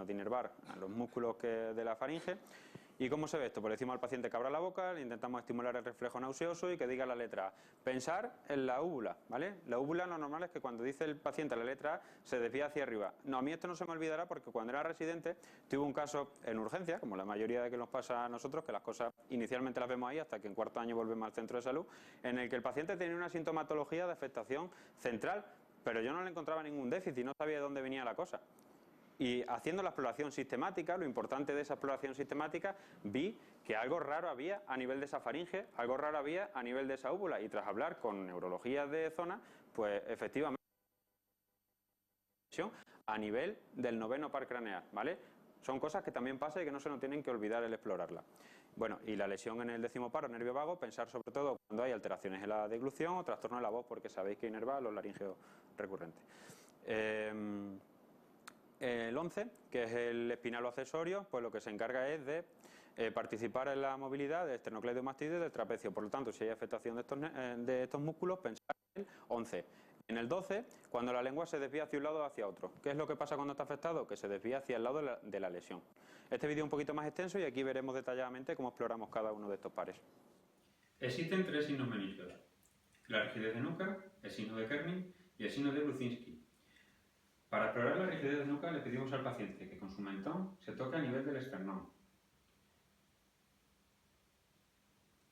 inervar a los músculos de la faringe. ¿Y cómo se ve esto? Pues le decimos al paciente que abra la boca, le intentamos estimular el reflejo nauseoso y que diga la letra A. Pensar en la úvula, ¿vale? La úvula lo normal es que cuando dice el paciente la letra A se desvía hacia arriba. No, a mí esto no se me olvidará porque cuando era residente tuve un caso en urgencia, como la mayoría de que nos pasa a nosotros, que las cosas inicialmente las vemos ahí hasta que en cuarto año volvemos al centro de salud, en el que el paciente tenía una sintomatología de afectación central, pero yo no le encontraba ningún déficit, no sabía de dónde venía la cosa. Y haciendo la exploración sistemática, lo importante de esa exploración sistemática, vi que algo raro había a nivel de esa faringe, algo raro había a nivel de esa úvula. Y tras hablar con neurologías de zona, pues efectivamente a nivel del noveno par craneal, ¿vale? Son cosas que también pasan y que no se nos tienen que olvidar el explorarla. Bueno, y la lesión en el décimo par o nervio vago, pensar sobre todo cuando hay alteraciones en la deglución o trastorno de la voz, porque sabéis que inerva los laringeos recurrentes. El 11, que es el espinalo accesorio, pues lo que se encarga es de participar en la movilidad del esternocleidomastoideo y del trapecio. Por lo tanto, si hay afectación de estos músculos, pensar en el 11. En el 12, cuando la lengua se desvía hacia un lado o hacia otro. ¿Qué es lo que pasa cuando está afectado? Que se desvía hacia el lado de la lesión. Este vídeo es un poquito más extenso y aquí veremos detalladamente cómo exploramos cada uno de estos pares. Existen tres signos meningios: la rigidez de nuca, el signo de Kerning y el signo de Brusinski. Para explorar la rigidez de nuca le pedimos al paciente que con su mentón se toque a nivel del esternón.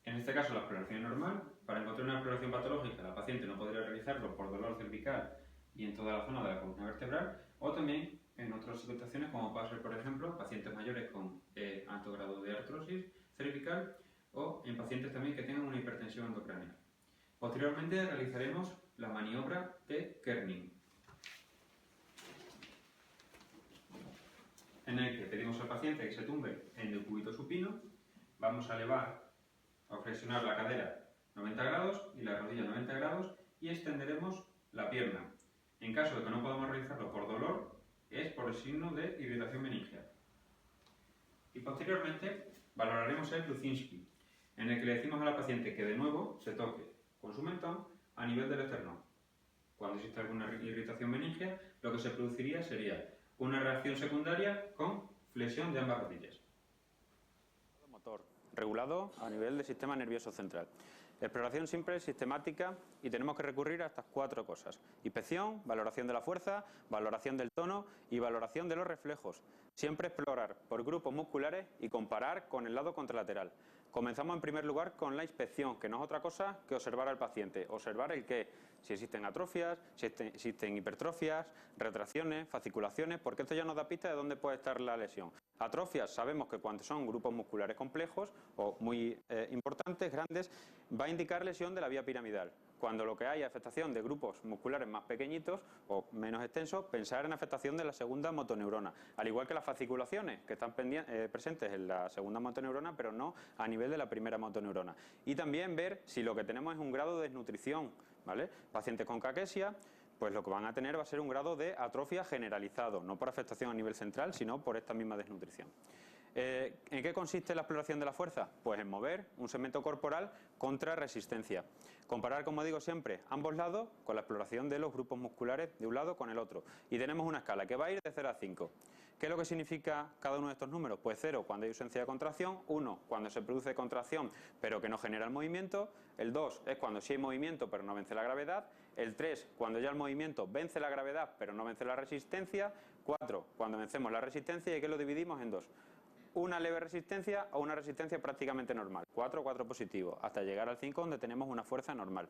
En este caso la exploración es normal. Para encontrar una exploración patológica la paciente no podría realizarlo por dolor cervical y en toda la zona de la columna vertebral, o también en otras situaciones como puede ser, por ejemplo, pacientes mayores con alto grado de artrosis cervical o en pacientes también que tengan una hipertensión endocraneal. Posteriormente realizaremos la maniobra de Kerning, en el que pedimos al paciente que se tumbe en el cúbito supino. Vamos a elevar, a flexionar la cadera 90 grados y la rodilla 90 grados y extenderemos la pierna. En caso de que no podamos realizarlo por dolor, es por el signo de irritación meningeal. Y posteriormente valoraremos el Luzinski, en el que le decimos a la paciente que de nuevo se toque con su mentón a nivel del esternón. Cuando existe alguna irritación meningia, lo que se produciría sería una reacción secundaria con flexión de ambas rodillas. Motor, regulado a nivel del sistema nervioso central. Exploración simple, sistemática, y tenemos que recurrir a estas 4 cosas: inspección, valoración de la fuerza, valoración del tono y valoración de los reflejos. Siempre explorar por grupos musculares y comparar con el lado contralateral. Comenzamos en primer lugar con la inspección, que no es otra cosa que observar al paciente. Observar el qué, si existen atrofias, si existen hipertrofias, retracciones, fasciculaciones, porque esto ya nos da pista de dónde puede estar la lesión. Atrofias, sabemos que cuando son grupos musculares complejos o muy importantes, grandes, va a indicar lesión de la vía piramidal. Cuando lo que hay es afectación de grupos musculares más pequeñitos o menos extensos, pensar en afectación de la segunda motoneurona. Al igual que las fasciculaciones, que están presentes en la segunda motoneurona, pero no a nivel de la primera motoneurona. Y también ver si lo que tenemos es un grado de desnutrición, ¿vale? Pacientes con caquesia, pues lo que van a tener va a ser un grado de atrofia generalizado, no por afectación a nivel central, sino por esta misma desnutrición. ¿En qué consiste la exploración de la fuerza? Pues en mover un segmento corporal contra resistencia. Comparar, como digo siempre, ambos lados con la exploración de los grupos musculares de un lado con el otro. Y tenemos una escala que va a ir de 0 a 5. ¿Qué es lo que significa cada uno de estos números? Pues 0 cuando hay ausencia de contracción, 1 cuando se produce contracción pero que no genera el movimiento, el 2 es cuando sí hay movimiento pero no vence la gravedad, el 3 cuando ya el movimiento vence la gravedad pero no vence la resistencia, 4 cuando vencemos la resistencia, y que lo dividimos en 2. Una leve resistencia o una resistencia prácticamente normal. 4 positivo, hasta llegar al 5 donde tenemos una fuerza normal.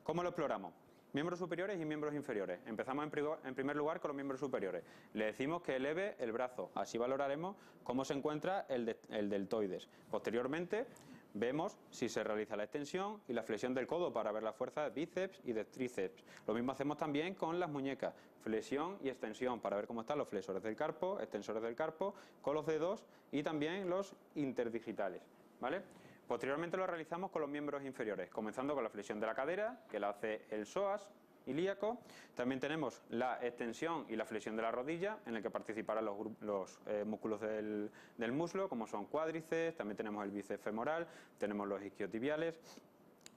¿Cómo lo exploramos? Miembros superiores y miembros inferiores. Empezamos en primer lugar con los miembros superiores. Le decimos que eleve el brazo. Así valoraremos cómo se encuentra el deltoides. Posteriormente vemos si se realiza la extensión y la flexión del codo para ver la fuerza de bíceps y de tríceps. Lo mismo hacemos también con las muñecas. Flexión y extensión para ver cómo están los flexores del carpo, extensores del carpo, con los dedos y también los interdigitales, ¿vale? Posteriormente lo realizamos con los miembros inferiores, comenzando con la flexión de la cadera, que la hace el psoas ilíaco. También tenemos la extensión y la flexión de la rodilla, en el que participarán los músculos del muslo, como son cuádriceps, también tenemos el bíceps femoral, tenemos los isquiotibiales,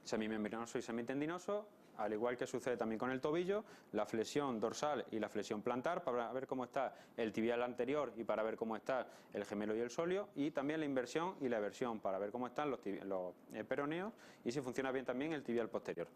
semimembranoso y semitendinoso, al igual que sucede también con el tobillo, la flexión dorsal y la flexión plantar para ver cómo está el tibial anterior y para ver cómo está el gemelo y el sóleo, y también la inversión y la eversión para ver cómo están los peroneos y si funciona bien también el tibial posterior.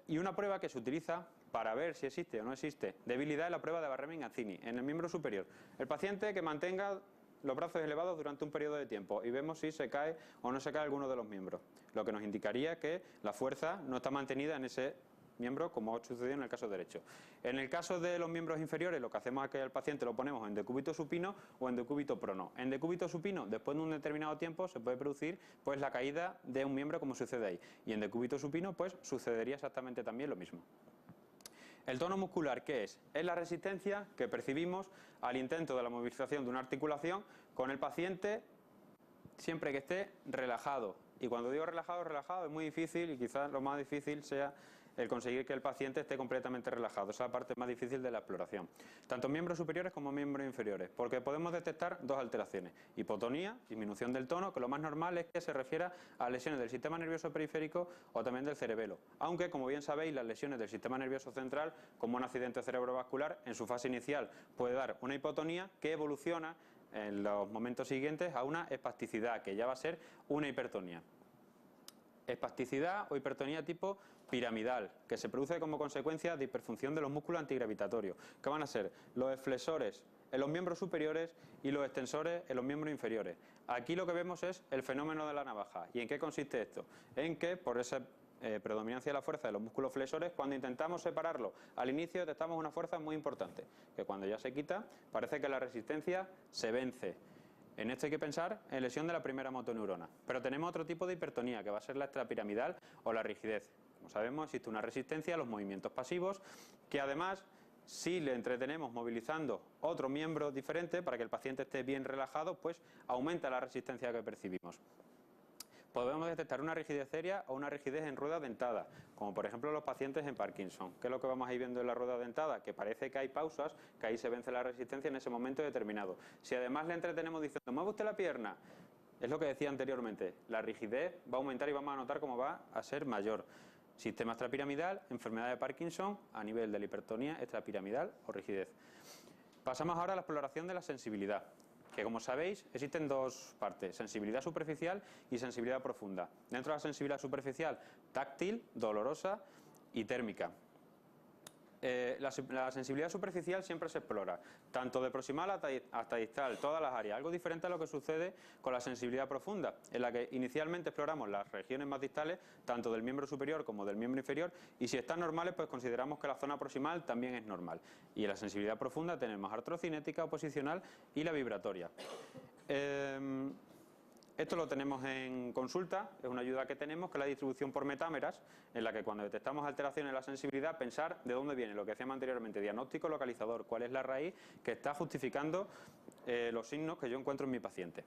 Y una prueba que se utiliza para ver si existe o no existe debilidad es la prueba de Barré-Mengazzini en el miembro superior. El paciente que mantenga los brazos elevados durante un periodo de tiempo y vemos si se cae o no se cae alguno de los miembros, lo que nos indicaría que la fuerza no está mantenida en ese miembro, como sucedió en el caso derecho. En el caso de los miembros inferiores, lo que hacemos es que al paciente lo ponemos en decúbito supino o en decúbito prono. En decúbito supino, después de un determinado tiempo, se puede producir pues la caída de un miembro, como sucede ahí, y en decúbito supino pues sucedería exactamente también lo mismo. ¿El tono muscular qué es? Es la resistencia que percibimos al intento de la movilización de una articulación con el paciente siempre que esté relajado. Y cuando digo relajado, relajado es muy difícil, y quizás lo más difícil sea el conseguir que el paciente esté completamente relajado. Esa es la parte más difícil de la exploración. Tanto miembros superiores como miembros inferiores, porque podemos detectar dos alteraciones: hipotonía, disminución del tono, que lo más normal es que se refiera a lesiones del sistema nervioso periférico o también del cerebelo. Aunque, como bien sabéis, las lesiones del sistema nervioso central, como un accidente cerebrovascular, en su fase inicial puede dar una hipotonía que evoluciona en los momentos siguientes a una espasticidad, que ya va a ser una hipertonía. Espasticidad o hipertonía tipo piramidal, que se produce como consecuencia de hiperfunción de los músculos antigravitatorios, que van a ser los flexores en los miembros superiores y los extensores en los miembros inferiores. Aquí lo que vemos es el fenómeno de la navaja. ¿Y en qué consiste esto? En que por esa predominancia de la fuerza de los músculos flexores, cuando intentamos separarlo al inicio detectamos una fuerza muy importante, que cuando ya se quita parece que la resistencia se vence. En esto hay que pensar en lesión de la primera motoneurona. Pero tenemos otro tipo de hipertonía, que va a ser la extrapiramidal o la rigidez. Como sabemos, existe una resistencia a los movimientos pasivos, que además, si le entretenemos movilizando otro miembro diferente para que el paciente esté bien relajado, pues aumenta la resistencia que percibimos. Podemos detectar una rigidez aérea o una rigidez en rueda dentada, como por ejemplo los pacientes en Parkinson. ¿Qué es lo que vamos a ir viendo en la rueda dentada? Que parece que hay pausas, que ahí se vence la resistencia en ese momento determinado. Si además le entretenemos diciendo, mueve usted la pierna, es lo que decía anteriormente, la rigidez va a aumentar y vamos a notar cómo va a ser mayor. Sistema extrapiramidal, enfermedad de Parkinson a nivel de la hipertonía extrapiramidal o rigidez. Pasamos ahora a la exploración de la sensibilidad, que como sabéis existen dos partes, sensibilidad superficial y sensibilidad profunda. Dentro de la sensibilidad superficial, táctil, dolorosa y térmica. La sensibilidad superficial siempre se explora, tanto de proximal hasta distal, todas las áreas. Algo diferente a lo que sucede con la sensibilidad profunda, en la que inicialmente exploramos las regiones más distales, tanto del miembro superior como del miembro inferior, y si están normales, pues consideramos que la zona proximal también es normal. Y en la sensibilidad profunda tenemos artrocinética o posicional y la vibratoria. Esto lo tenemos en consulta, es una ayuda que tenemos, que es la distribución por metámeras, en la que cuando detectamos alteraciones en la sensibilidad, pensar de dónde viene, lo que decíamos anteriormente, diagnóstico localizador, cuál es la raíz que está justificando los signos que yo encuentro en mi paciente.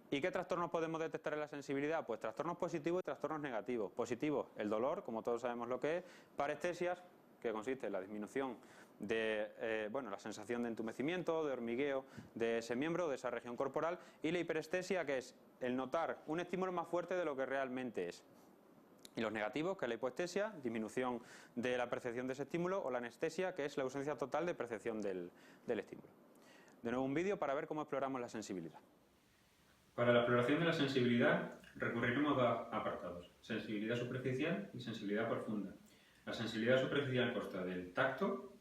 ¿Y qué trastornos podemos detectar en la sensibilidad? Pues trastornos positivos y trastornos negativos. Positivos, el dolor, como todos sabemos lo que es, parestesias, que consiste en la disminución de la sensación de entumecimiento, de hormigueo de ese miembro, de esa región corporal, y la hiperestesia, que es el notar un estímulo más fuerte de lo que realmente es. Y los negativos, que es la hipoestesia, disminución de la percepción de ese estímulo, o la anestesia, que es la ausencia total de percepción del estímulo. De nuevo un vídeo para ver cómo exploramos la sensibilidad. Para la exploración de la sensibilidad recurriremos a apartados, sensibilidad superficial y sensibilidad profunda. La sensibilidad superficial consta del tacto,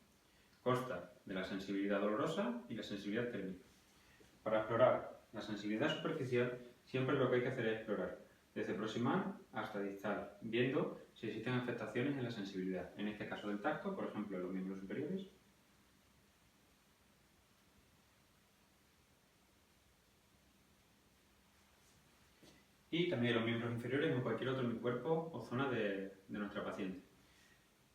consta de la sensibilidad dolorosa y la sensibilidad térmica. Para explorar la sensibilidad superficial, siempre lo que hay que hacer es explorar desde proximal hasta distal, viendo si existen afectaciones en la sensibilidad, en este caso del tacto, por ejemplo en los miembros superiores, y también en los miembros inferiores o en cualquier otro cuerpo o zona de nuestra paciente.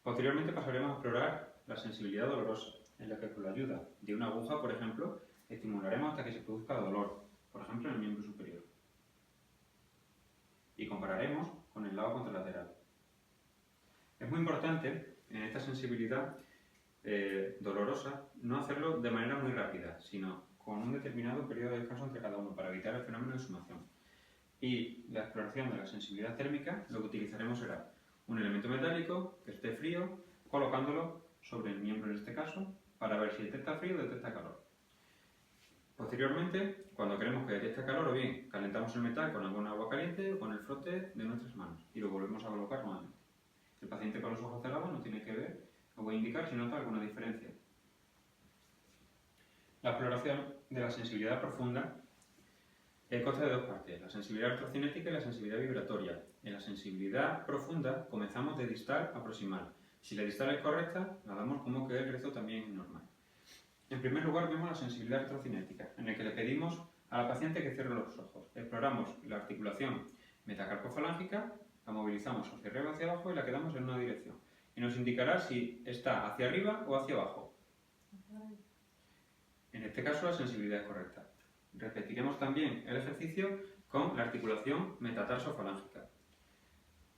Posteriormente pasaremos a explorar la sensibilidad dolorosa, en la que con la ayuda de una aguja, por ejemplo, estimularemos hasta que se produzca dolor, por ejemplo en el miembro superior. Y compararemos con el lado contralateral. Es muy importante en esta sensibilidad dolorosa no hacerlo de manera muy rápida, sino con un determinado periodo de descanso entre cada uno para evitar el fenómeno de sumación. Y la exploración de la sensibilidad térmica, lo que utilizaremos será un elemento metálico que esté frío, colocándolo sobre el miembro en este caso, para ver si detecta frío o detecta calor. Posteriormente, cuando queremos que detecte calor, o bien calentamos el metal con alguna agua caliente o con el frote de nuestras manos y lo volvemos a colocar nuevamente. El paciente con los ojos cerrados no tiene que ver o voy a indicar si nota alguna diferencia. La exploración de la sensibilidad profunda consta de dos partes, la sensibilidad artrocinética y la sensibilidad vibratoria. En la sensibilidad profunda comenzamos de distal a proximal. Si la distal es correcta, la damos como que el resto también es normal. En primer lugar vemos la sensibilidad artrocinética, en la que le pedimos a la paciente que cierre los ojos. Exploramos la articulación metacarpofalángica, la movilizamos hacia arriba o hacia abajo y la quedamos en una dirección. Y nos indicará si está hacia arriba o hacia abajo. En este caso la sensibilidad es correcta. Repetiremos también el ejercicio con la articulación metatarsofalángica.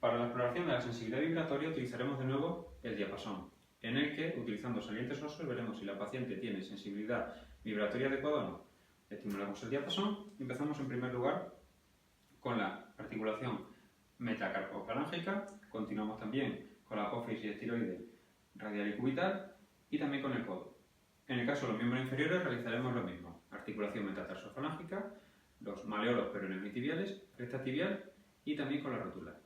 Para la exploración de la sensibilidad vibratoria utilizaremos de nuevo el diapasón, en el que, utilizando salientes óseos, veremos si la paciente tiene sensibilidad vibratoria adecuada o no. Estimulamos el diapasón y empezamos en primer lugar con la articulación metacarpofalángica, continuamos también con la apófisis estiroide radial y cubital y también con el codo. En el caso de los miembros inferiores realizaremos lo mismo, articulación metatarsofalángica, los maleolos peroneos y tibiales, recta tibial y también con la rótula.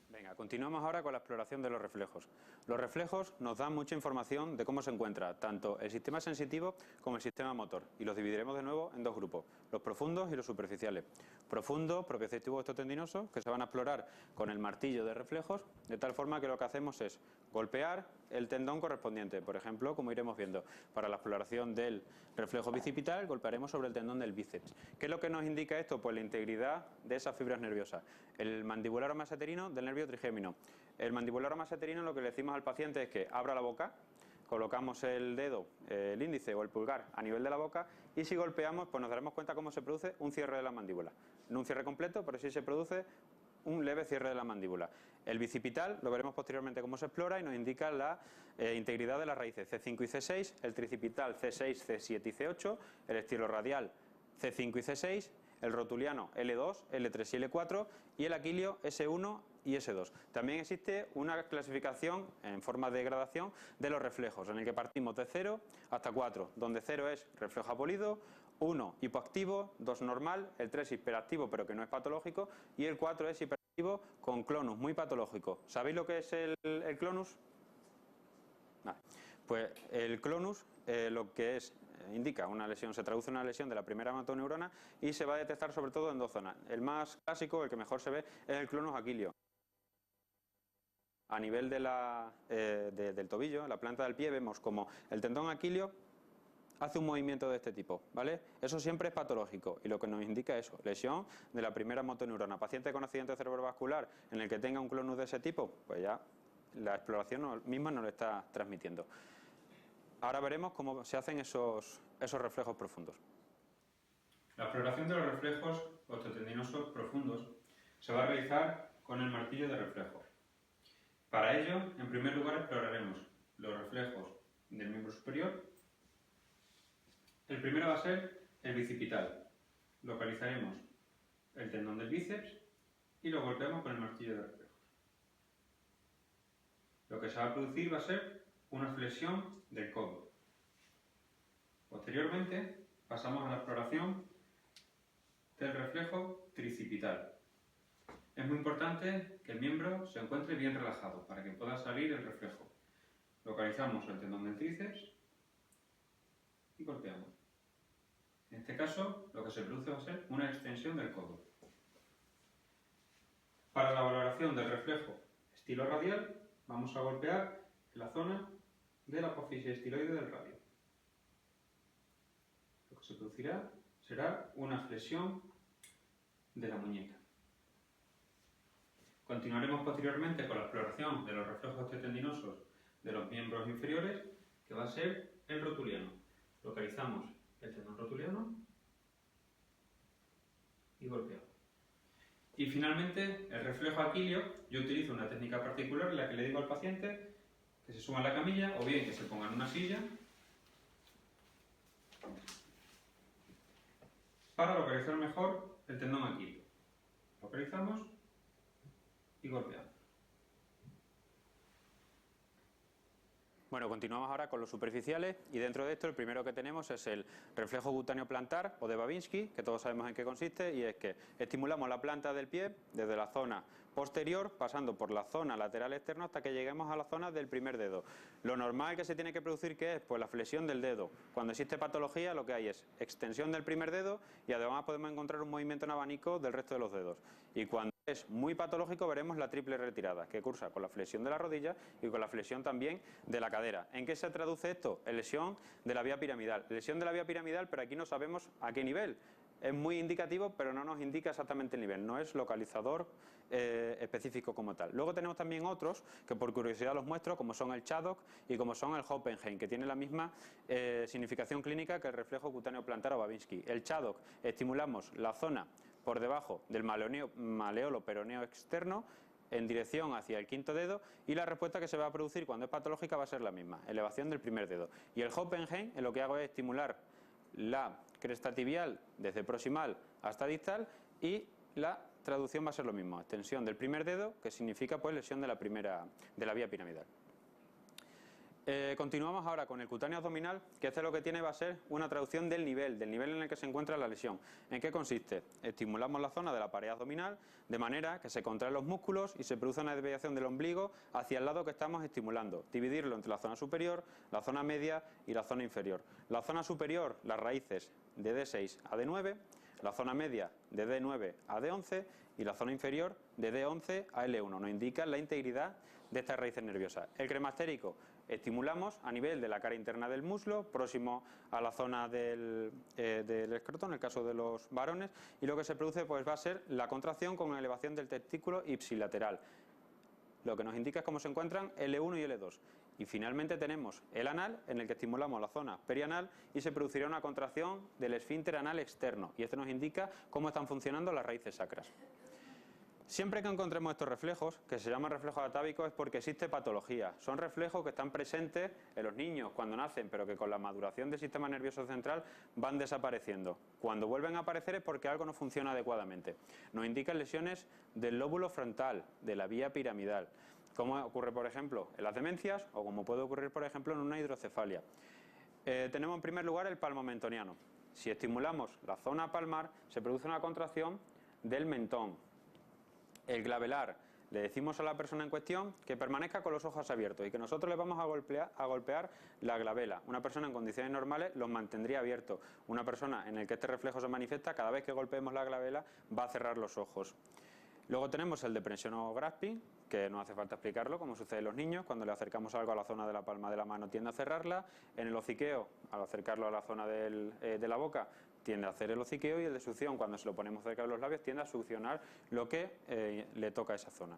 Venga, continuamos ahora con la exploración de los reflejos. Los reflejos nos dan mucha información de cómo se encuentra tanto el sistema sensitivo como el sistema motor, y los dividiremos de nuevo en dos grupos, los profundos y los superficiales. Profundos, propioceptivos osteotendinosos, que se van a explorar con el martillo de reflejos, de tal forma que lo que hacemos es golpear el tendón correspondiente. Por ejemplo, como iremos viendo, para la exploración del reflejo bicipital golpearemos sobre el tendón del bíceps. ¿Qué es lo que nos indica esto? Pues la integridad de esas fibras nerviosas. El mandibular maseterino del nervio trigémino. El mandibular maseterino, lo que le decimos al paciente es que abra la boca, colocamos el dedo, el índice o el pulgar a nivel de la boca y si golpeamos pues nos daremos cuenta cómo se produce un cierre de la mandíbula. No un cierre completo, pero sí se produce un leve cierre de la mandíbula. El bicipital lo veremos posteriormente cómo se explora y nos indica la integridad de las raíces C5 y C6, el tricipital C6, C7 y C8, el estiloradial C5 y C6, el rotuliano L2, L3 y L4 y el aquilio S1 y S2. También existe una clasificación en forma de gradación de los reflejos, en el que partimos de 0 hasta 4, donde 0 es reflejo apolido, 1 hipoactivo, 2 normal, el 3 hiperactivo pero que no es patológico y el 4 es hiperactivo con clonus, muy patológico. ¿Sabéis lo que es el clonus? Vale. Pues el clonus lo que es indica una lesión, se traduce en una lesión de la primera motoneurona y se va a detectar sobre todo en dos zonas. El más clásico, el que mejor se ve, es el clonus aquilio. A nivel de del tobillo, la planta del pie, vemos como el tendón aquilio hace un movimiento de este tipo, ¿vale? Eso siempre es patológico y lo que nos indica eso, lesión de la primera motoneurona. Paciente con accidente cerebrovascular en el que tenga un clonus de ese tipo, pues ya la exploración misma nos lo está transmitiendo. Ahora veremos cómo se hacen esos reflejos profundos. La exploración de los reflejos osteotendinosos profundos se va a realizar con el martillo de reflejo. Para ello, en primer lugar, exploraremos los reflejos del miembro superior. El primero va a ser el bicipital. Localizaremos el tendón del bíceps y lo golpeamos con el martillo de reflejos. Lo que se va a producir va a ser una flexión del codo. Posteriormente, pasamos a la exploración del reflejo tricipital. Es muy importante que el miembro se encuentre bien relajado para que pueda salir el reflejo. Localizamos el tendón del tríceps y golpeamos. En este caso, lo que se produce va a ser una extensión del codo. Para la valoración del reflejo estiloradial, vamos a golpear en la zona de la apófisis estiloide del radio. Lo que se producirá será una flexión de la muñeca. Continuaremos posteriormente con la exploración de los reflejos osteotendinosos de los miembros inferiores, que va a ser el rotuliano. Localizamos el tendón rotuliano y golpeamos. Y finalmente, el reflejo aquilio, yo utilizo una técnica particular en la que le digo al paciente que se suba en la camilla o bien que se ponga en una silla para localizar mejor el tendón aquilio. Localizamos y golpeamos. Bueno, continuamos ahora con los superficiales y dentro de esto el primero que tenemos es el reflejo cutáneo plantar o de Babinski, que todos sabemos en qué consiste, y es que estimulamos la planta del pie desde la zona posterior, pasando por la zona lateral externa hasta que lleguemos a la zona del primer dedo. Lo normal que se tiene que producir, ¿qué es? Pues la flexión del dedo. Cuando existe patología lo que hay es extensión del primer dedo y además podemos encontrar un movimiento en abanico del resto de los dedos. Y cuando es muy patológico veremos la triple retirada, que cursa con la flexión de la rodilla y con la flexión también de la cadera. ¿En qué se traduce esto? En lesión de la vía piramidal. Lesión de la vía piramidal, pero aquí no sabemos a qué nivel. Es muy indicativo, pero no nos indica exactamente el nivel, no es localizador específico como tal. Luego tenemos también otros, que por curiosidad los muestro, como son el Chaddock y como son el Hoppenheim, que tienen la misma significación clínica que el reflejo cutáneo plantar o Babinski. El Chaddock, estimulamos la zona por debajo del maleolo peroneo externo, en dirección hacia el quinto dedo, y la respuesta que se va a producir cuando es patológica va a ser la misma, elevación del primer dedo. Y el Hoppenheim, en lo que hago es estimular la cresta tibial desde proximal hasta distal y la traducción va a ser lo mismo, extensión del primer dedo, que significa pues lesión de la vía piramidal. Continuamos ahora con el cutáneo abdominal, que este lo que tiene va a ser una traducción del nivel en el que se encuentra la lesión. ¿En qué consiste? Estimulamos la zona de la pared abdominal de manera que se contraen los músculos y se produce una desviación del ombligo hacia el lado que estamos estimulando. Dividirlo entre la zona superior, la zona media y la zona inferior. La zona superior, las raíces de D6 a D9, la zona media de D9 a D11 y la zona inferior de D11 a L1. Nos indica la integridad de estas raíces nerviosas. El cremastérico estimulamos a nivel de la cara interna del muslo, próximo a la zona del escroto, en el caso de los varones, y lo que se produce pues va a ser la contracción con elevación del testículo ipsilateral. Lo que nos indica es cómo se encuentran L1 y L2. Y finalmente tenemos el anal, en el que estimulamos la zona perianal y se producirá una contracción del esfínter anal externo. Y esto nos indica cómo están funcionando las raíces sacras. Siempre que encontremos estos reflejos, que se llaman reflejos atávicos, es porque existe patología. Son reflejos que están presentes en los niños cuando nacen, pero que con la maduración del sistema nervioso central van desapareciendo. Cuando vuelven a aparecer es porque algo no funciona adecuadamente. Nos indican lesiones del lóbulo frontal, de la vía piramidal, como ocurre, por ejemplo, en las demencias o como puede ocurrir, por ejemplo, en una hidrocefalia. Tenemos en primer lugar el palmomentoniano. Si estimulamos la zona palmar, se produce una contracción del mentón. El glabelar, le decimos a la persona en cuestión que permanezca con los ojos abiertos y que nosotros le vamos a golpear la glabela. Una persona en condiciones normales los mantendría abiertos. Una persona en la que este reflejo se manifiesta, cada vez que golpeemos la glabela va a cerrar los ojos. Luego tenemos el depresión o grasping, que no hace falta explicarlo, como sucede en los niños. Cuando le acercamos algo a la zona de la palma de la mano tiende a cerrarla. En el hociqueo, al acercarlo a la zona de la boca, tiende a hacer el hociqueo, y el de succión, cuando se lo ponemos cerca de los labios, tiende a succionar lo que le toca a esa zona.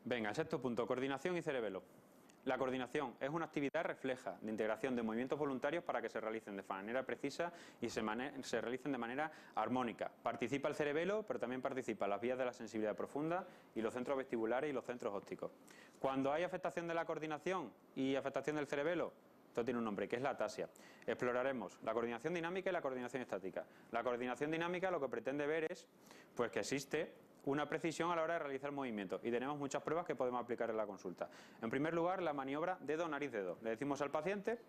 Venga, sexto punto, coordinación y cerebelo. La coordinación es una actividad refleja de integración de movimientos voluntarios para que se realicen de manera precisa y se realicen de manera armónica. Participa el cerebelo, pero también participan las vías de la sensibilidad profunda y los centros vestibulares y los centros ópticos. Cuando hay afectación de la coordinación y afectación del cerebelo, esto tiene un nombre, que es la atasia. Exploraremos la coordinación dinámica y la coordinación estática. La coordinación dinámica lo que pretende ver es pues, que existe una precisión a la hora de realizar movimientos, y tenemos muchas pruebas que podemos aplicar en la consulta. En primer lugar, la maniobra dedo-nariz-dedo. Le decimos al paciente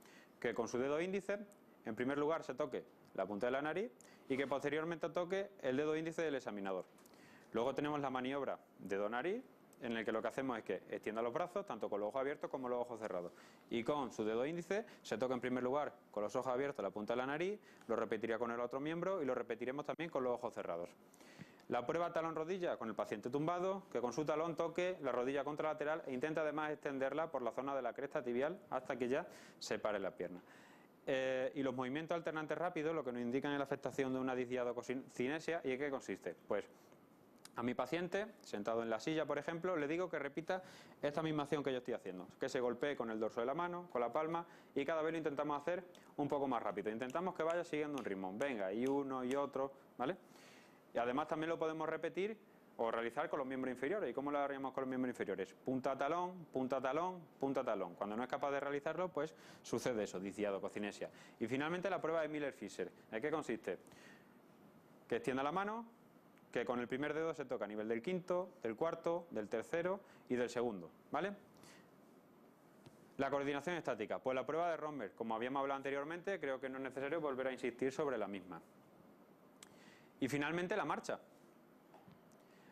que con su dedo índice, en primer lugar, se toque la punta de la nariz y que posteriormente toque el dedo índice del examinador. Luego tenemos la maniobra dedo-nariz, en el que lo que hacemos es que extienda los brazos, tanto con los ojos abiertos como los ojos cerrados. Y con su dedo índice se toca en primer lugar con los ojos abiertos la punta de la nariz, lo repetiría con el otro miembro y lo repetiremos también con los ojos cerrados. La prueba talón-rodilla con el paciente tumbado, que con su talón toque la rodilla contralateral e intenta además extenderla por la zona de la cresta tibial hasta que ya separe la pierna. Y los movimientos alternantes rápidos lo que nos indican es la afectación de una disdiadococinesia. ¿Y en qué consiste? Pues a mi paciente, sentado en la silla, por ejemplo, le digo que repita esta misma acción que yo estoy haciendo, que se golpee con el dorso de la mano, con la palma, y cada vez lo intentamos hacer un poco más rápido. Intentamos que vaya siguiendo un ritmo. Venga, y uno y otro, ¿vale? Y además también lo podemos repetir o realizar con los miembros inferiores. ¿Y cómo lo haríamos con los miembros inferiores? Punta talón, punta talón, punta talón. Cuando no es capaz de realizarlo, pues sucede eso, disdiadococinesia. Y finalmente la prueba de Miller-Fisher. ¿En qué consiste? Que extienda la mano, que con el primer dedo se toca a nivel del quinto, del cuarto, del tercero y del segundo, ¿vale? La coordinación estática. Pues la prueba de Romberg, como habíamos hablado anteriormente, creo que no es necesario volver a insistir sobre la misma. Y finalmente la marcha.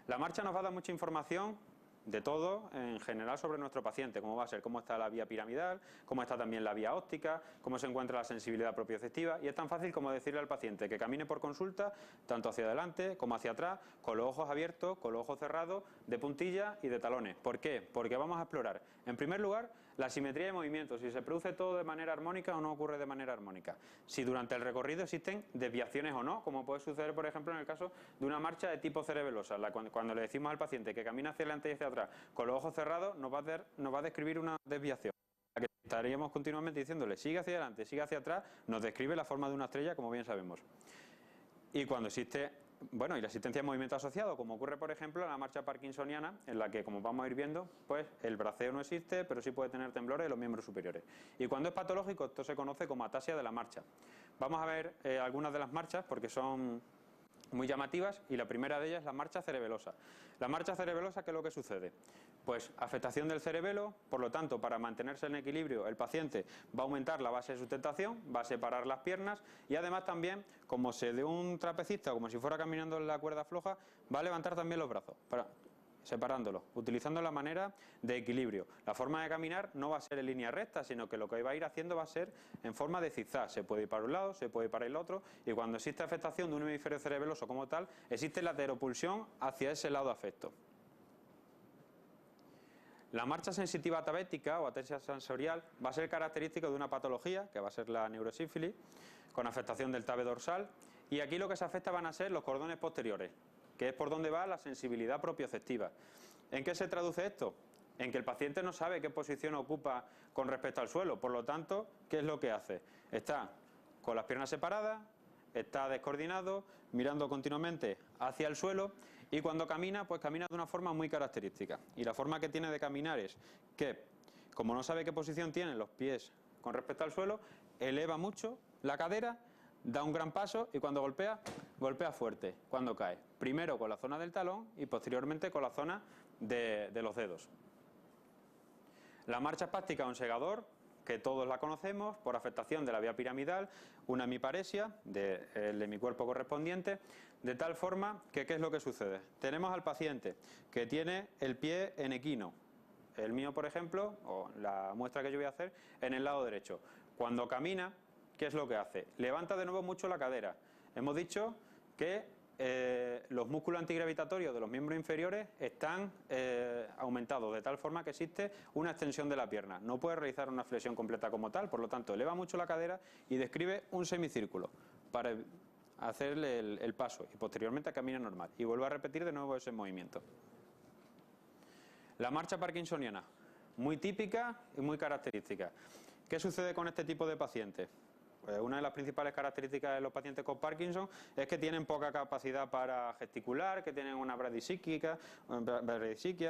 La marcha nos va a dar mucha información de todo en general sobre nuestro paciente, cómo va a ser, cómo está la vía piramidal, cómo está también la vía óptica, cómo se encuentra la sensibilidad propioceptiva, y es tan fácil como decirle al paciente que camine por consulta tanto hacia adelante como hacia atrás, con los ojos abiertos, con los ojos cerrados, de puntilla y de talones. ¿Por qué? Porque vamos a explorar, en primer lugar, la simetría de movimientos, si se produce todo de manera armónica o no ocurre de manera armónica, si durante el recorrido existen desviaciones o no, como puede suceder, por ejemplo, en el caso de una marcha de tipo cerebelosa, cuando le decimos al paciente que camina hacia adelante y hacia atrás con los ojos cerrados, nos va a describir una desviación. La que estaríamos continuamente diciéndole sigue hacia adelante, sigue hacia atrás, nos describe la forma de una estrella, como bien sabemos. Y cuando existe, bueno, y la existencia de movimiento asociado, como ocurre por ejemplo en la marcha parkinsoniana, en la que, como vamos a ir viendo, pues el braceo no existe, pero sí puede tener temblores de los miembros superiores. Y cuando es patológico, esto se conoce como atasia de la marcha. Vamos a ver algunas de las marchas porque son muy llamativas, y la primera de ellas es la marcha cerebelosa. La marcha cerebelosa, ¿qué es lo que sucede? Pues afectación del cerebelo, por lo tanto, para mantenerse en equilibrio, el paciente va a aumentar la base de sustentación, va a separar las piernas, y además también, como se de un trapecista, como si fuera caminando en la cuerda floja, va a levantar también los brazos, separándolos, utilizando la manera de equilibrio. La forma de caminar no va a ser en línea recta, sino que lo que va a ir haciendo va a ser en forma de zigzag. Se puede ir para un lado, se puede ir para el otro, y cuando existe afectación de un hemisferio cerebeloso como tal, existe la lateropulsión hacia ese lado afecto. La marcha sensitiva atavética o ataxia sensorial va a ser característica de una patología, que va a ser la neurosífilis, con afectación del tabe dorsal, y aquí lo que se afecta van a ser los cordones posteriores, que es por donde va la sensibilidad propioceptiva. ¿En qué se traduce esto? en que el paciente no sabe qué posición ocupa con respecto al suelo. Por lo tanto, ¿qué es lo que hace? Está con las piernas separadas, está descoordinado, mirando continuamente hacia el suelo, y cuando camina, pues camina de una forma muy característica. Y la forma que tiene de caminar es que, como no sabe qué posición tienen los pies con respecto al suelo, eleva mucho la cadera, da un gran paso y cuando golpea, golpea fuerte cuando cae. Primero con la zona del talón y posteriormente con la zona de los dedos. La marcha espástica o un segador, que todos la conocemos por afectación de la vía piramidal, una hemiparesia del hemicuerpo correspondiente, de tal forma que ¿qué es lo que sucede? Tenemos al paciente que tiene el pie en equino, el mío por ejemplo, o la muestra que yo voy a hacer, en el lado derecho. Cuando camina, ¿qué es lo que hace? Levanta de nuevo mucho la cadera. Hemos dicho que los músculos antigravitatorios de los miembros inferiores están aumentados de tal forma que existe una extensión de la pierna. No puede realizar una flexión completa como tal, por lo tanto eleva mucho la cadera y describe un semicírculo para hacerle el paso y posteriormente camina normal. Y vuelve a repetir de nuevo ese movimiento. La marcha parkinsoniana, muy típica y muy característica. ¿Qué sucede con este tipo de pacientes? Pues una de las principales características de los pacientes con Parkinson es que tienen poca capacidad para gesticular, que tienen una bradisiquia,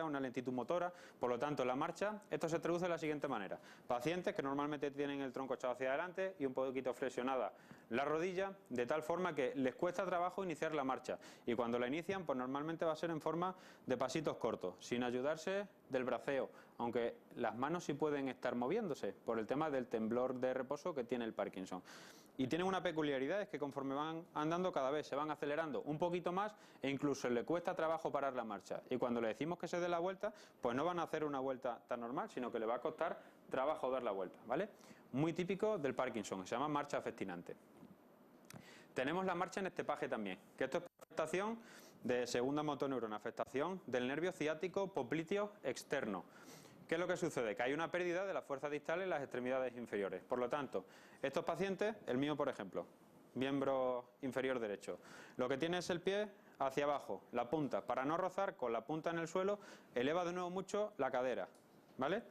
una lentitud motora. Por lo tanto, en la marcha, esto se traduce de la siguiente manera. Pacientes que normalmente tienen el tronco echado hacia adelante y un poquito flexionada la rodilla, de tal forma que les cuesta trabajo iniciar la marcha. Y cuando la inician, pues normalmente va a ser en forma de pasitos cortos, sin ayudarse del braceo, aunque las manos sí pueden estar moviéndose por el tema del temblor de reposo que tiene el Parkinson. Y tienen una peculiaridad, es que conforme van andando cada vez se van acelerando un poquito más e incluso le cuesta trabajo parar la marcha. Y cuando le decimos que se dé la vuelta, pues no van a hacer una vuelta tan normal, sino que le va a costar trabajo dar la vuelta, ¿vale? Muy típico del Parkinson, se llama marcha afectinante. Tenemos la marcha en estepaje también, que esto es afectación de segunda motoneurona, afectación del nervio ciático popliteo externo. ¿Qué es lo que sucede? Que hay una pérdida de la fuerza distal en las extremidades inferiores. Por lo tanto, estos pacientes, el mío por ejemplo, miembro inferior derecho, lo que tiene es el pie hacia abajo, la punta. Para no rozar con la punta en el suelo, eleva de nuevo mucho la cadera, ¿vale?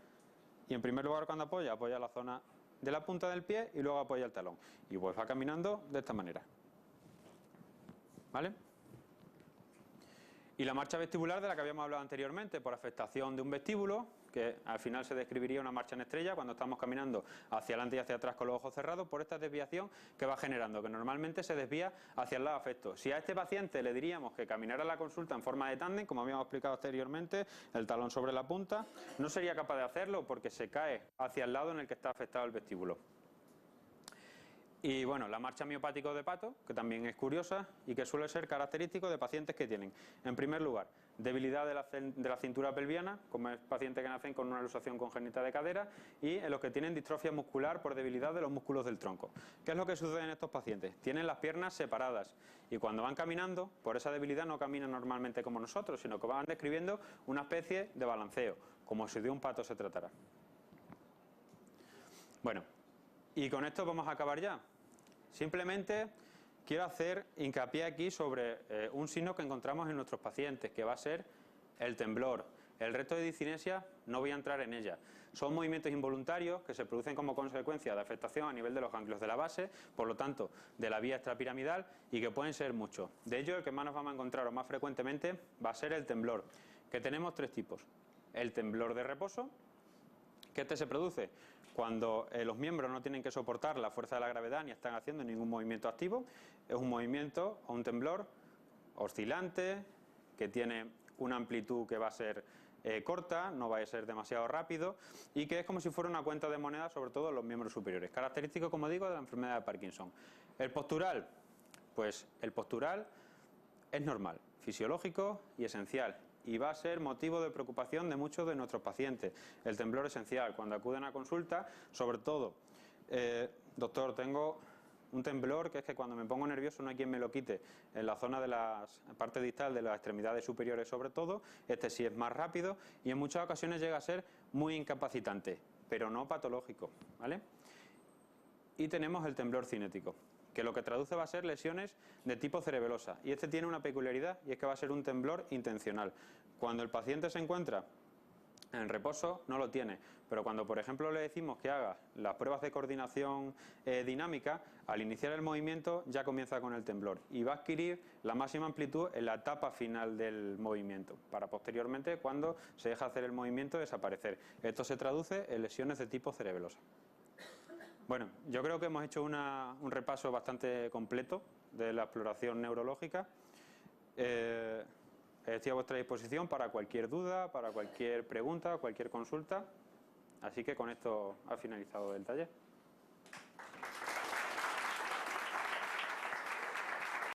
Y en primer lugar cuando apoya, apoya la zona de la punta del pie y luego apoya el talón. Y pues va caminando de esta manera, ¿vale? Y la marcha vestibular de la que habíamos hablado anteriormente, por afectación de un vestíbulo, que al final se describiría una marcha en estrella cuando estamos caminando hacia adelante y hacia atrás con los ojos cerrados, por esta desviación que va generando, que normalmente se desvía hacia el lado afecto. Si a este paciente le diríamos que caminara la consulta en forma de tándem, como habíamos explicado anteriormente, el talón sobre la punta, no sería capaz de hacerlo porque se cae hacia el lado en el que está afectado el vestíbulo. Y bueno, la marcha miopático de Pato, que también es curiosa y que suele ser característico de pacientes que tienen, en primer lugar, debilidad de la cintura pelviana, como es pacientes que nacen con una luxación congénita de cadera, y en los que tienen distrofia muscular por debilidad de los músculos del tronco. ¿Qué es lo que sucede en estos pacientes? Tienen las piernas separadas y cuando van caminando, por esa debilidad no caminan normalmente como nosotros, sino que van describiendo una especie de balanceo, como si de un pato se tratara. Bueno, y con esto vamos a acabar ya. Simplemente quiero hacer hincapié aquí sobre un signo que encontramos en nuestros pacientes, que va a ser el temblor. El resto de discinesia no voy a entrar en ella. Son movimientos involuntarios que se producen como consecuencia de afectación a nivel de los ganglios de la base, por lo tanto de la vía extrapiramidal, y que pueden ser muchos. De ello, el que más nos vamos a encontrar o más frecuentemente va a ser el temblor, que tenemos tres tipos. El temblor de reposo, que este se produce cuando los miembros no tienen que soportar la fuerza de la gravedad ni están haciendo ningún movimiento activo. Es un movimiento o un temblor oscilante, que tiene una amplitud que va a ser corta, no va a ser demasiado rápido, y que es como si fuera una cuenta de moneda, sobre todo en los miembros superiores. Característico, como digo, de la enfermedad de Parkinson. El postural, pues el postural es normal, fisiológico y esencial, y va a ser motivo de preocupación de muchos de nuestros pacientes. El temblor esencial, cuando acuden a consulta, sobre todo, doctor, tengo un temblor que es que cuando me pongo nervioso no hay quien me lo quite. En la zona de la parte distal de las extremidades superiores sobre todo, este sí es más rápido y en muchas ocasiones llega a ser muy incapacitante, pero no patológico, ¿vale? Y tenemos el temblor cinético, que lo que traduce va a ser lesiones de tipo cerebelosa. Y este tiene una peculiaridad, y es que va a ser un temblor intencional. Cuando el paciente se encuentra En reposo no lo tiene, pero cuando por ejemplo le decimos que haga las pruebas de coordinación dinámica, al iniciar el movimiento ya comienza con el temblor y va a adquirir la máxima amplitud en la etapa final del movimiento, para posteriormente, cuando se deja hacer el movimiento, desaparecer. Esto se traduce en lesiones de tipo cerebelosa. Bueno, yo creo que hemos hecho un repaso bastante completo de la exploración neurológica. Estoy a vuestra disposición para cualquier duda, para cualquier pregunta, cualquier consulta. Así que con esto ha finalizado el taller.